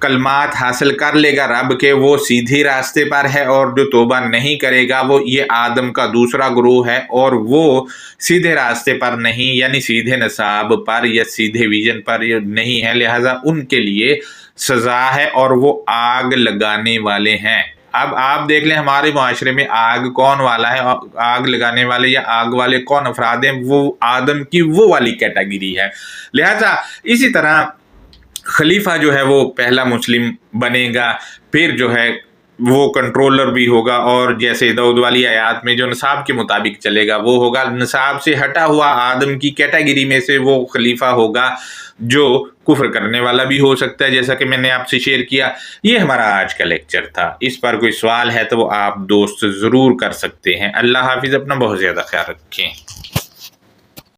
कलमात हासिल कर लेगा रब के, वो सीधे रास्ते पर है, और जो तौबा नहीं करेगा वो ये आदम का दूसरा ग्रोह है और वो सीधे रास्ते पर नहीं, यानी सीधे नसाब पर या सीधे विजन पर नहीं है। लिहाजा उनके लिए सज़ा है और वो आग लगाने वाले हैं। अब आप देख लें हमारे माशरे में आग कौन वाला है, आग लगाने वाले या आग वाले कौन अफराद हैं, वो आदम की वो वाली कैटेगरी है। लिहाजा इसी तरह खलीफा जो है वो पहला मुस्लिम बनेगा, फिर जो है वो कंट्रोलर भी होगा, और जैसे दाऊद वाली आयत में जो नसाब के मुताबिक चलेगा वो होगा। नसाब से हटा हुआ आदम की कैटेगरी में से वो खलीफा होगा जो कुफ्र करने वाला भी हो सकता है, जैसा कि मैंने आपसे शेयर किया। ये हमारा आज का लेक्चर था। इस पर कोई सवाल है तो वो आप दोस्त ज़रूर कर सकते हैं। अल्लाह हाफिज़, अपना बहुत ज़्यादा ख्याल रखें।